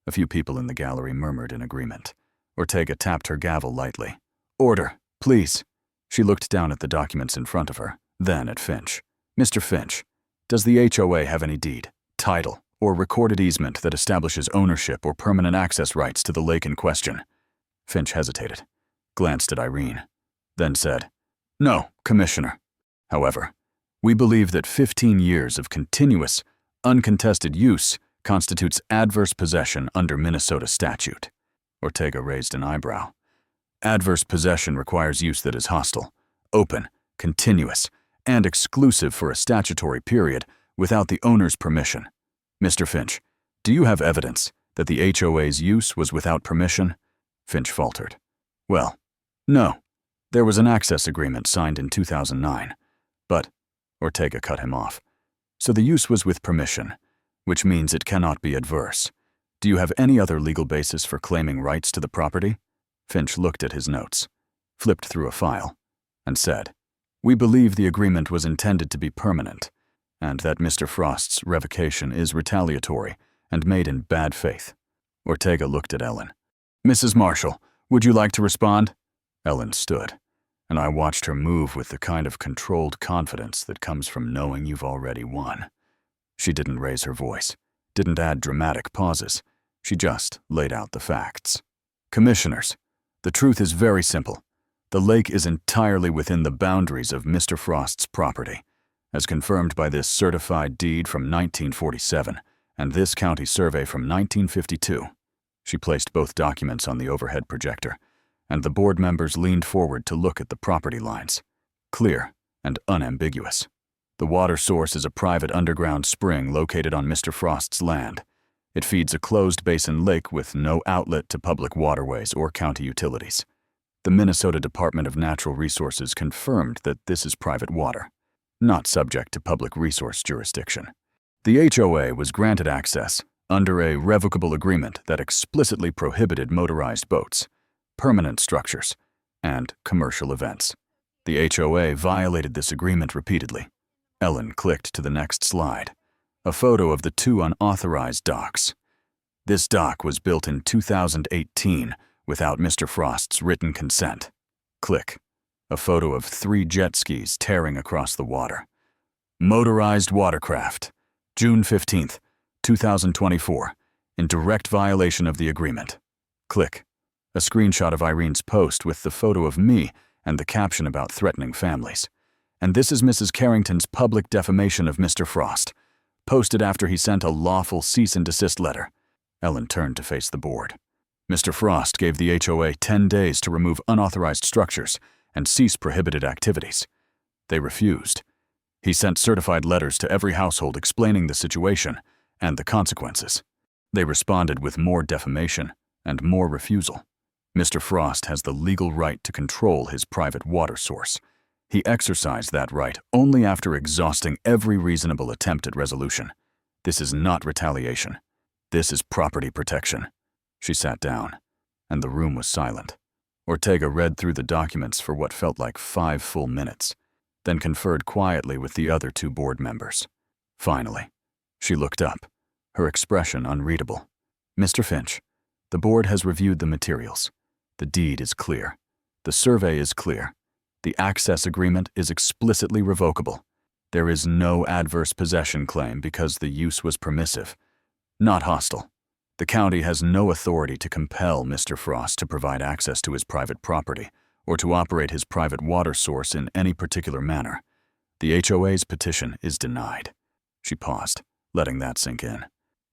A few people in the gallery murmured in agreement. Ortega tapped her gavel lightly. Order, please. She looked down at the documents in front of her, then at Finch. Mr. Finch, does the HOA have any deed, title, or recorded easement that establishes ownership or permanent access rights to the lake in question? Finch hesitated, glanced at Irene, then said, No, Commissioner. However, we believe that 15 years of continuous, uncontested use constitutes adverse possession under Minnesota statute. Ortega raised an eyebrow. Adverse possession requires use that is hostile, open, continuous, and exclusive for a statutory period without the owner's permission. Mr. Finch, do you have evidence that the HOA's use was without permission? Finch faltered. Well, no. There was an access agreement signed in 2009, but Ortega cut him off. So the use was with permission, which means it cannot be adverse. Do you have any other legal basis for claiming rights to the property? Finch looked at his notes, flipped through a file, and said, We believe the agreement was intended to be permanent, and that Mr. Frost's revocation is retaliatory and made in bad faith. Ortega looked at Ellen. Mrs. Marshall, would you like to respond? Ellen stood, and I watched her move with the kind of controlled confidence that comes from knowing you've already won. She didn't raise her voice, didn't add dramatic pauses. She just laid out the facts. Commissioners, the truth is very simple. The lake is entirely within the boundaries of Mr. Frost's property, as confirmed by this certified deed from 1947 and this county survey from 1952. She placed both documents on the overhead projector, and the board members leaned forward to look at the property lines. Clear and unambiguous. The water source is a private underground spring located on Mr. Frost's land. It feeds a closed basin lake with no outlet to public waterways or county utilities. The Minnesota Department of Natural Resources confirmed that this is private water, not subject to public resource jurisdiction. The HOA was granted access under a revocable agreement that explicitly prohibited motorized boats, permanent structures, and commercial events. The HOA violated this agreement repeatedly. Ellen clicked to the next slide, a photo of the two unauthorized docks. This dock was built in 2018 without Mr. Frost's written consent. Click, a photo of 3 jet skis tearing across the water. Motorized watercraft, June 15th, 2024, in direct violation of the agreement. Click, a screenshot of Irene's post with the photo of me and the caption about threatening families. And this is Mrs. Carrington's public defamation of Mr. Frost, posted after he sent a lawful cease-and-desist letter. Ellen turned to face the board. Mr. Frost gave the HOA 10 days to remove unauthorized structures and cease prohibited activities. They refused. He sent certified letters to every household explaining the situation and the consequences. They responded with more defamation and more refusal. Mr. Frost has the legal right to control his private water source. He exercised that right only after exhausting every reasonable attempt at resolution. This is not retaliation. This is property protection. She sat down, and the room was silent. Ortega read through the documents for what felt like 5 full minutes, then conferred quietly with the other 2 board members. Finally, she looked up, her expression unreadable. Mr. Finch, the board has reviewed the materials. The deed is clear. The survey is clear. The access agreement is explicitly revocable. There is no adverse possession claim because the use was permissive, not hostile. The county has no authority to compel Mr. Frost to provide access to his private property or to operate his private water source in any particular manner. The HOA's petition is denied. She paused, letting that sink in,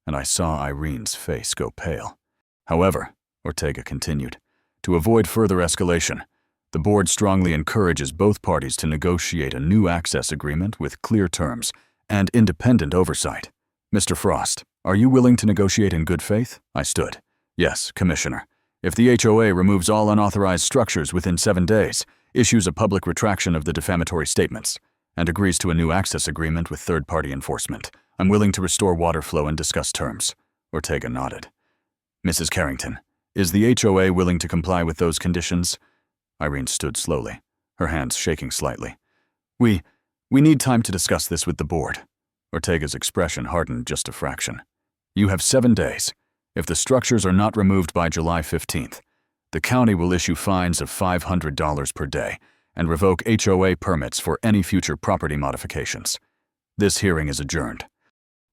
and I saw Irene's face go pale. However, Ortega continued, to avoid further escalation, the board strongly encourages both parties to negotiate a new access agreement with clear terms and independent oversight. Mr. Frost, are you willing to negotiate in good faith? I stood. Yes, Commissioner. If the HOA removes all unauthorized structures within 7 days, issues a public retraction of the defamatory statements, and agrees to a new access agreement with third-party enforcement, I'm willing to restore water flow and discuss terms. Ortega nodded. Mrs. Carrington, is the HOA willing to comply with those conditions? Irene stood slowly, her hands shaking slightly. We need time to discuss this with the board. Ortega's expression hardened just a fraction. You have 7 days. If the structures are not removed by July 15th, the county will issue fines of $500 per day and revoke HOA permits for any future property modifications. This hearing is adjourned.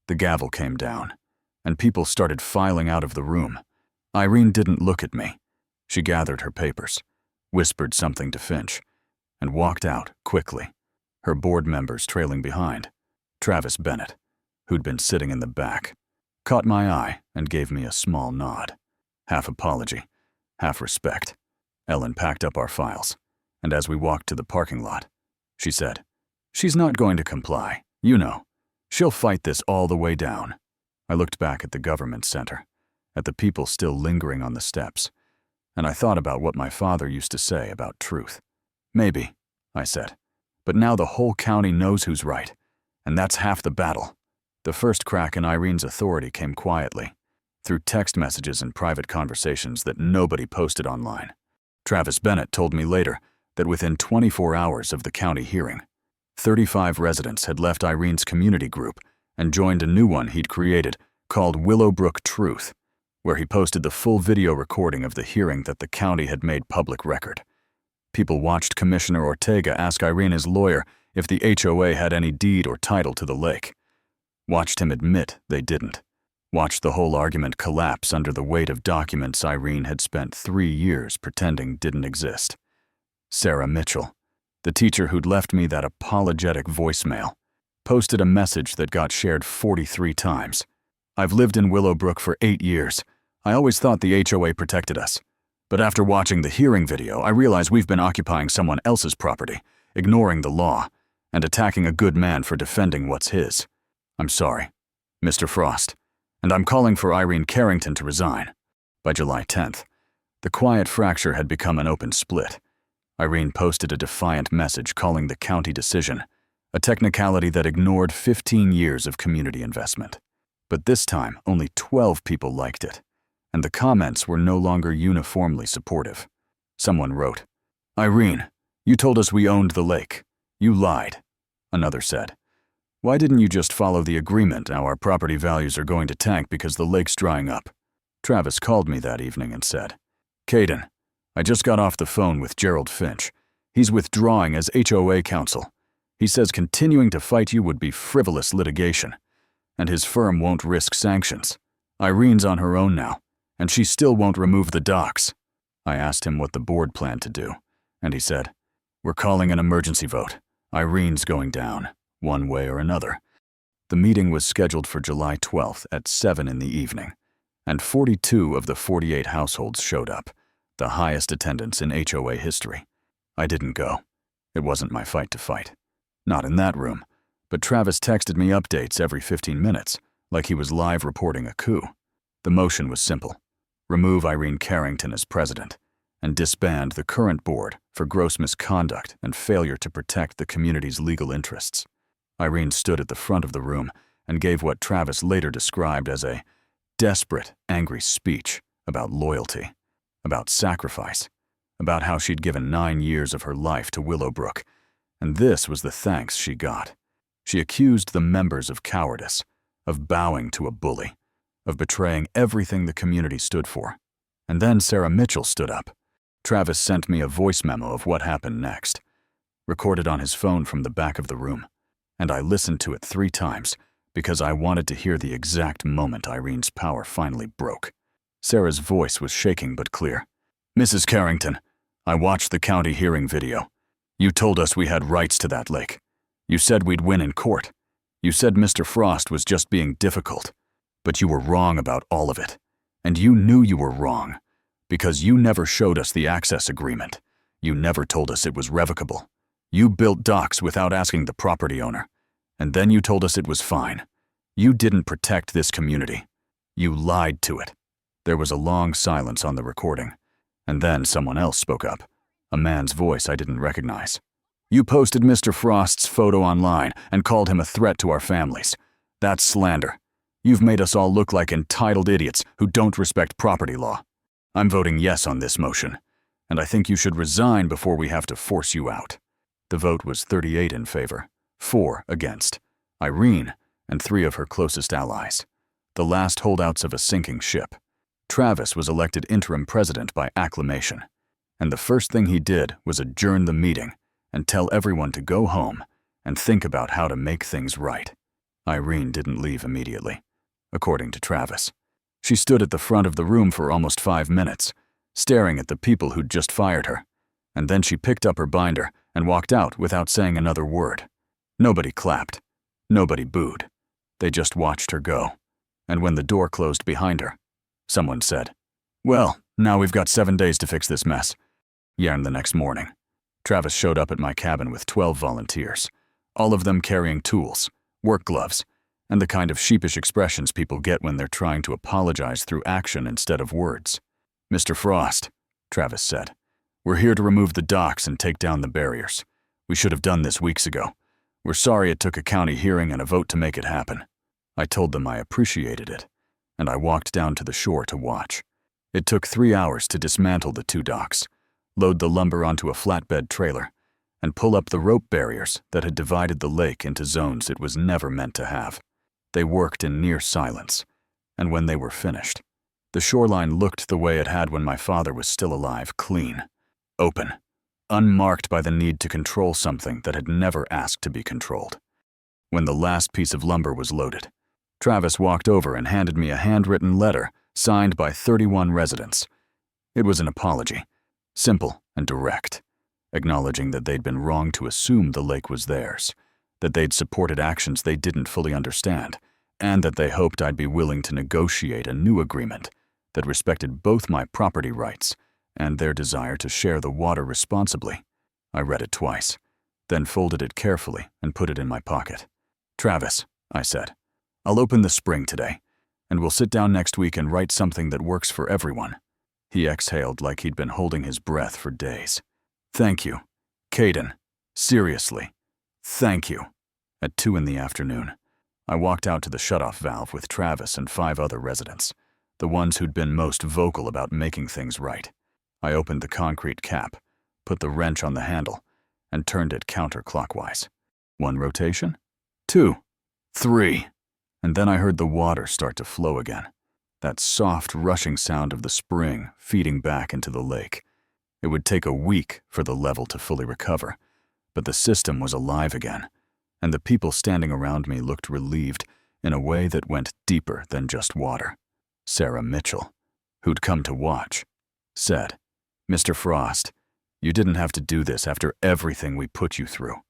The gavel came down, and people started filing out of the room. Irene didn't look at me. She gathered her papers, whispered something to Finch, and walked out quickly, her board members trailing behind. Travis Bennett, who'd been sitting in the back, caught my eye and gave me a small nod. Half apology, half respect. Ellen packed up our files, and as we walked to the parking lot, she said, She's not going to comply, you know. She'll fight this all the way down. I looked back at the government center, at the people still lingering on the steps, and I thought about what my father used to say about truth. Maybe, I said, but now the whole county knows who's right, and that's half the battle. The first crack in Irene's authority came quietly, through text messages and private conversations that nobody posted online. Travis Bennett told me later that within 24 hours of the county hearing, 35 residents had left Irene's community group and joined a new one he'd created called Willowbrook Truth, where he posted the full video recording of the hearing that the county had made public record. People watched Commissioner Ortega ask Irene's lawyer if the HOA had any deed or title to the lake. Watched him admit they didn't. Watched the whole argument collapse under the weight of documents Irene had spent 3 years pretending didn't exist. Sarah Mitchell, the teacher who'd left me that apologetic voicemail, posted a message that got shared 43 times. I've lived in Willowbrook for 8 years. I always thought the HOA protected us. But after watching the hearing video, I realize we've been occupying someone else's property, ignoring the law, and attacking a good man for defending what's his. I'm sorry, Mr. Frost, and I'm calling for Irene Carrington to resign. By July 10th, the quiet fracture had become an open split. Irene posted a defiant message calling the county decision a technicality that ignored 15 years of community investment. But this time, only 12 people liked it, and the comments were no longer uniformly supportive. Someone wrote, Irene, you told us we owned the lake. You lied. Another said, why didn't you just follow the agreement? Our property values are going to tank because the lake's drying up. Travis called me that evening and said, Caden, I just got off the phone with Gerald Finch. He's withdrawing as HOA counsel. He says continuing to fight you would be frivolous litigation, and his firm won't risk sanctions. Irene's on her own now, and she still won't remove the docks. I asked him what the board planned to do, and he said, we're calling an emergency vote. Irene's going down, one way or another. The meeting was scheduled for July 12th at 7 in the evening, and 42 of the 48 households showed up, the highest attendance in HOA history. I didn't go. It wasn't my fight to fight. Not in that room, but Travis texted me updates every 15 minutes, like he was live reporting a coup. The motion was simple. Remove Irene Carrington as president, and disband the current board for gross misconduct and failure to protect the community's legal interests. Irene stood at the front of the room and gave what Travis later described as a desperate, angry speech about loyalty, about sacrifice, about how she'd given 9 years of her life to Willowbrook, and this was the thanks she got. She accused the members of cowardice, of bowing to a bully, of betraying everything the community stood for. And then Sarah Mitchell stood up. Travis sent me a voice memo of what happened next, recorded on his phone from the back of the room, and I listened to it 3 times because I wanted to hear the exact moment Irene's power finally broke. Sarah's voice was shaking but clear. "Mrs. Carrington, I watched the county hearing video. You told us we had rights to that lake. You said we'd win in court. You said Mr. Frost was just being difficult. But you were wrong about all of it. And you knew you were wrong, because you never showed us the access agreement. You never told us it was revocable. You built docks without asking the property owner. And then you told us it was fine. You didn't protect this community. You lied to it." There was a long silence on the recording, and then someone else spoke up, a man's voice I didn't recognize. "You posted Mr. Frost's photo online and called him a threat to our families. That's slander. You've made us all look like entitled idiots who don't respect property law. I'm voting yes on this motion, and I think you should resign before we have to force you out." The vote was 38 in favor, 4 against, Irene and 3 of her closest allies, the last holdouts of a sinking ship. Travis was elected interim president by acclamation, and the first thing he did was adjourn the meeting and tell everyone to go home and think about how to make things right. Irene didn't leave immediately, according to Travis. She stood at the front of the room for almost 5 minutes, staring at the people who'd just fired her, and then she picked up her binder and walked out without saying another word. Nobody clapped. Nobody booed. They just watched her go. And when the door closed behind her, someone said, "Well, now we've got 7 days to fix this mess." And the next morning, Travis showed up at my cabin with 12 volunteers, all of them carrying tools, work gloves, and the kind of sheepish expressions people get when they're trying to apologize through action instead of words. "Mr. Frost," Travis said, "we're here to remove the docks and take down the barriers. We should have done this weeks ago. We're sorry it took a county hearing and a vote to make it happen." I told them I appreciated it, and I walked down to the shore to watch. It took 3 hours to dismantle the 2 docks, load the lumber onto a flatbed trailer, and pull up the rope barriers that had divided the lake into zones it was never meant to have. They worked in near silence, and when they were finished, the shoreline looked the way it had when my father was still alive, clean, open, unmarked by the need to control something that had never asked to be controlled. When the last piece of lumber was loaded, Travis walked over and handed me a handwritten letter signed by 31 residents. It was an apology, simple and direct, acknowledging that they'd been wrong to assume the lake was theirs, that they'd supported actions they didn't fully understand, and that they hoped I'd be willing to negotiate a new agreement that respected both my property rights and their desire to share the water responsibly. I read it twice, then folded it carefully and put it in my pocket. "Travis," I said, "I'll open the spring today, and we'll sit down next week and write something that works for everyone." He exhaled like he'd been holding his breath for days. "Thank you, Caden. Seriously, thank you." At 2 in the afternoon, I walked out to the shutoff valve with Travis and 5 other residents, the ones who'd been most vocal about making things right. I opened the concrete cap, put the wrench on the handle, and turned it counterclockwise. 1 rotation, 2, 3, and then I heard the water start to flow again. That soft, rushing sound of the spring feeding back into the lake. It would take a week for the level to fully recover, but the system was alive again, and the people standing around me looked relieved in a way that went deeper than just water. Sarah Mitchell, who'd come to watch, said, "Mr. Frost, you didn't have to do this after everything we put you through."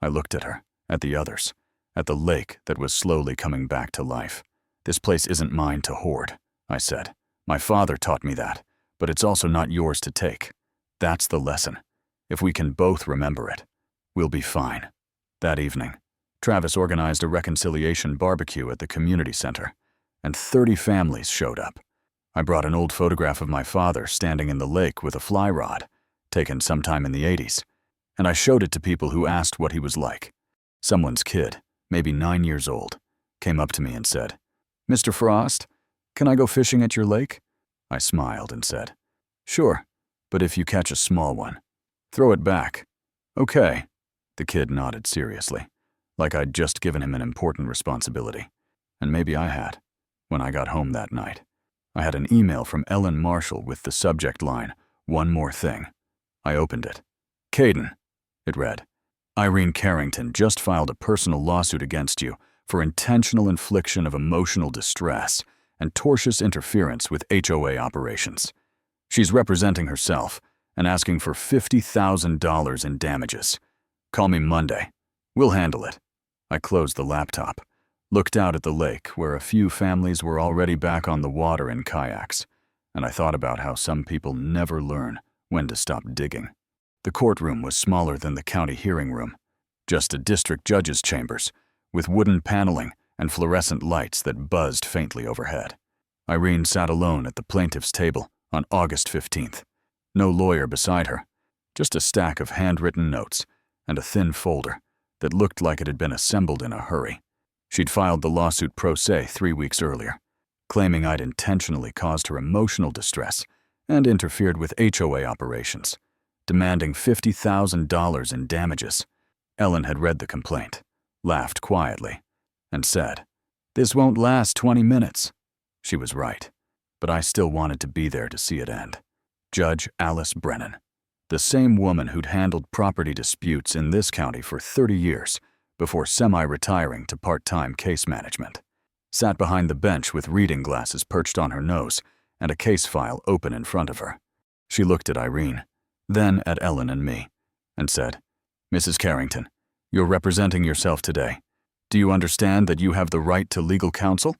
I looked at her, at the others, at the lake that was slowly coming back to life. "This place isn't mine to hoard," I said. "My father taught me that, but it's also not yours to take. That's the lesson. If we can both remember it, we'll be fine." That evening, Travis organized a reconciliation barbecue at the community center, and 30 families showed up. I brought an old photograph of my father standing in the lake with a fly rod, taken sometime in the 80s, and I showed it to people who asked what he was like. Someone's kid, maybe 9 years old, came up to me and said, "Mr. Frost, "Can I go fishing at your lake?" I smiled and said, "Sure, but if you catch a small one, throw it back." "Okay." The kid nodded seriously, like I'd just given him an important responsibility. And maybe I had. When I got home that night, I had an email from Ellen Marshall with the subject line, "One more thing." I opened it. "Caden," it read, "Irene Carrington just filed a personal lawsuit against you for intentional infliction of emotional distress and tortious interference with HOA operations. She's representing herself and asking for $50,000 in damages. Call me Monday. We'll handle it." I closed the laptop, looked out at the lake where a few families were already back on the water in kayaks, and I thought about how some people never learn when to stop digging. The courtroom was smaller than the county hearing room, just a district judge's chambers, with wooden paneling and fluorescent lights that buzzed faintly overhead. Irene sat alone at the plaintiff's table on August 15th. No lawyer beside her, just a stack of handwritten notes and a thin folder that looked like it had been assembled in a hurry. She'd filed the lawsuit pro se 3 weeks earlier, claiming I'd intentionally caused her emotional distress and interfered with HOA operations, demanding $50,000 in damages. Ellen had read the complaint, laughed quietly, and said, "This won't last 20 minutes." She was right, but I still wanted to be there to see it end. Judge Alice Brennan, the same woman who'd handled property disputes in this county for 30 years before semi-retiring to part-time case management, sat behind the bench with reading glasses perched on her nose and a case file open in front of her. She looked at Irene, then at Ellen and me, and said, "Mrs. Carrington, you're representing yourself today. Do you understand that you have the right to legal counsel?"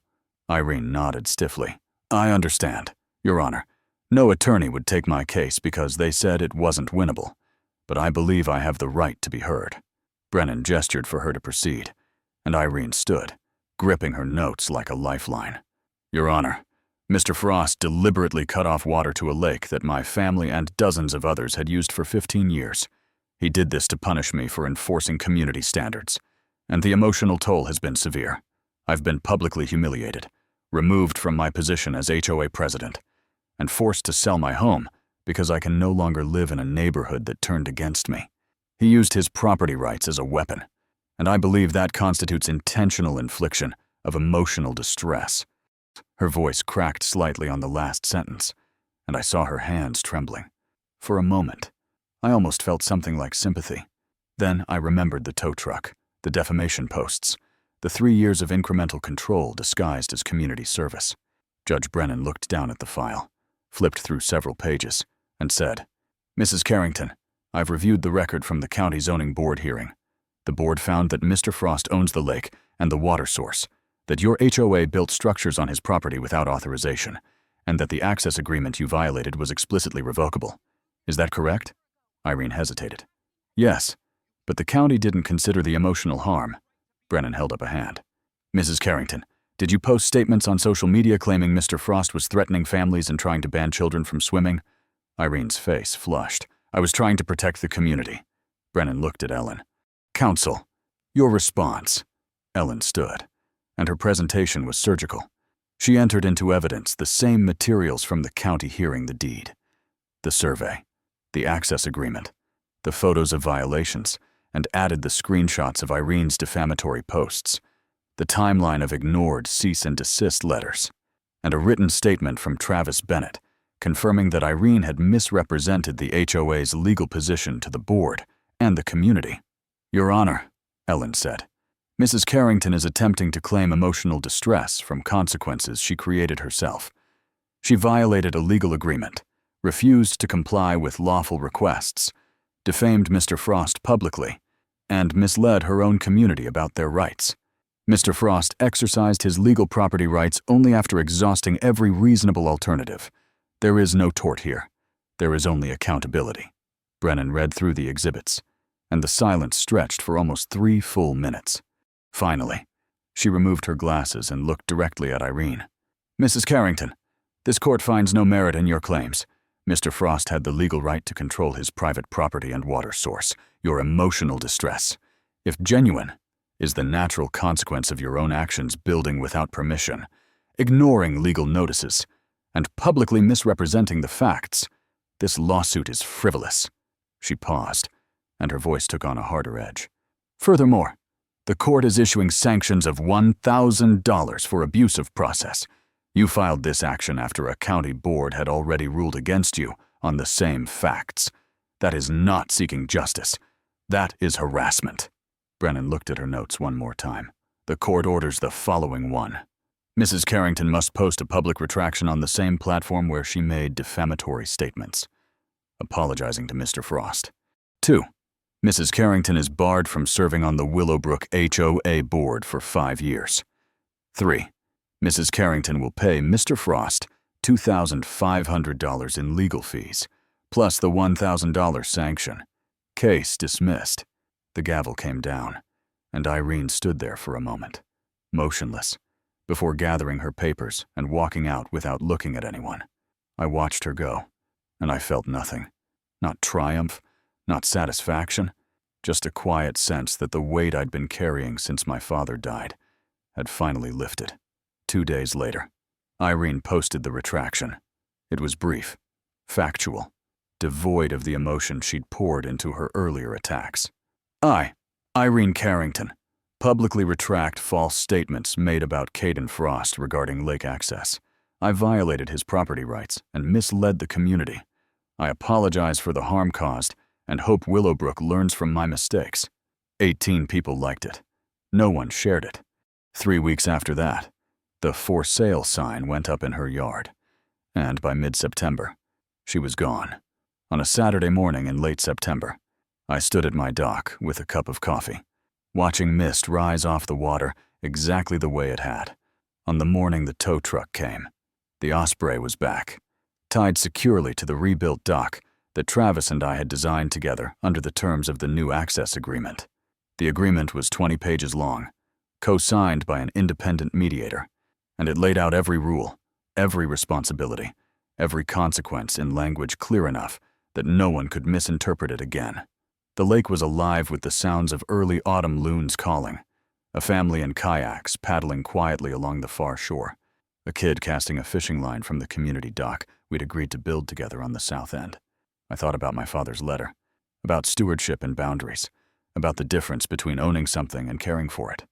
Irene nodded stiffly. "I understand, Your Honor. No attorney would take my case because they said it wasn't winnable, but I believe I have the right to be heard." Brennan gestured for her to proceed, and Irene stood, gripping her notes like a lifeline. "Your Honor, Mr. Frost deliberately cut off water to a lake that my family and dozens of others had used for 15 years. He did this to punish me for enforcing community standards, and the emotional toll has been severe. I've been publicly humiliated, removed from my position as HOA president, and forced to sell my home because I can no longer live in a neighborhood that turned against me. He used his property rights as a weapon, and I believe that constitutes intentional infliction of emotional distress." Her voice cracked slightly on the last sentence, and I saw her hands trembling. For a moment, I almost felt something like sympathy. Then I remembered the tow truck, the defamation posts, the 3 years of incremental control disguised as community service. Judge Brennan looked down at the file, flipped through several pages, and said, "Mrs. Carrington, I've reviewed the record from the county zoning board hearing. The board found that Mr. Frost owns the lake and the water source, that your HOA built structures on his property without authorization, and that the access agreement you violated was explicitly revocable. Is that correct?" Irene hesitated. "Yes, but the county didn't consider the emotional harm." Brennan held up a hand. "Mrs. Carrington, did you post statements on social media claiming Mr. Frost was threatening families and trying to ban children from swimming?" Irene's face flushed. "I was trying to protect the community." Brennan looked at Ellen. "Counsel, your response." Ellen stood, and her presentation was surgical. She entered into evidence the same materials from the county hearing the deed: the survey, the access agreement, the photos of violations, and added the screenshots of Irene's defamatory posts, the timeline of ignored cease-and-desist letters, and a written statement from Travis Bennett confirming that Irene had misrepresented the HOA's legal position to the board and the community. "Your Honor," Ellen said, "Mrs. Carrington is attempting to claim emotional distress from consequences she created herself. She violated a legal agreement, refused to comply with lawful requests, defamed Mr. Frost publicly, and misled her own community about their rights. Mr. Frost exercised his legal property rights only after exhausting every reasonable alternative. There is no tort here. There is only accountability." Brennan read through the exhibits, and the silence stretched for almost 3 full minutes. Finally, she removed her glasses and looked directly at Irene. "Mrs. Carrington, this court finds no merit in your claims. Mr. Frost had the legal right to control his private property and water source. Your emotional distress, if genuine, is the natural consequence of your own actions building without permission, ignoring legal notices, and publicly misrepresenting the facts. This lawsuit is frivolous." She paused, and her voice took on a harder edge. "Furthermore, the court is issuing sanctions of $1,000 for abuse of process. You filed this action after a county board had already ruled against you on the same facts. That is not seeking justice. That is harassment." Brennan looked at her notes one more time. "The court orders the following one. Mrs. Carrington must post a public retraction on the same platform where she made defamatory statements, apologizing to Mr. Frost. 2. Mrs. Carrington is barred from serving on the Willowbrook HOA board for 5 years. 3. Mrs. Carrington will pay Mr. Frost $2,500 in legal fees, plus the $1,000 sanction. Case dismissed." The gavel came down, and Irene stood there for a moment, motionless, before gathering her papers and walking out without looking at anyone. I watched her go, and I felt nothing. Not triumph, not satisfaction, just a quiet sense that the weight I'd been carrying since my father died had finally lifted. 2 days later, Irene posted the retraction. It was brief, factual, devoid of the emotion she'd poured into her earlier attacks. "I, Irene Carrington, publicly retract false statements made about Caden Frost regarding lake access. I violated his property rights and misled the community. I apologize for the harm caused and hope Willowbrook learns from my mistakes." 18 people liked it. No one shared it. 3 weeks after that, the "for sale" sign went up in her yard, and by mid-September, she was gone. On a Saturday morning in late September, I stood at my dock with a cup of coffee, watching mist rise off the water exactly the way it had on the morning the tow truck came. The Osprey was back, tied securely to the rebuilt dock that Travis and I had designed together under the terms of the new access agreement. The agreement was 20 pages long, co-signed by an independent mediator, and it laid out every rule, every responsibility, every consequence in language clear enough that no one could misinterpret it again. The lake was alive with the sounds of early autumn loons calling, a family in kayaks paddling quietly along the far shore, a kid casting a fishing line from the community dock we'd agreed to build together on the south end. I thought about my father's letter, about stewardship and boundaries, about the difference between owning something and caring for it.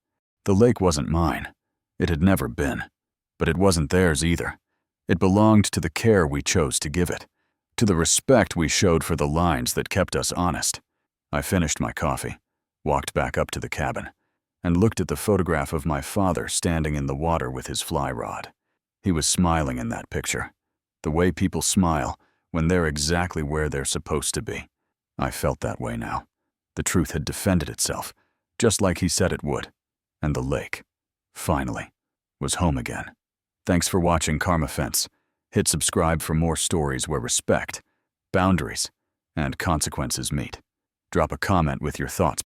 The lake wasn't mine. It had never been. But it wasn't theirs either. It belonged to the care we chose to give it, to the respect we showed for the lines that kept us honest. I finished my coffee, walked back up to the cabin, and looked at the photograph of my father standing in the water with his fly rod. He was smiling in that picture, the way people smile when they're exactly where they're supposed to be. I felt that way now. The truth had defended itself, just like he said it would, and the lake, finally, was home again. Thanks for watching Karma Fence. Hit subscribe for more stories where respect, boundaries, and consequences meet. Drop a comment with your thoughts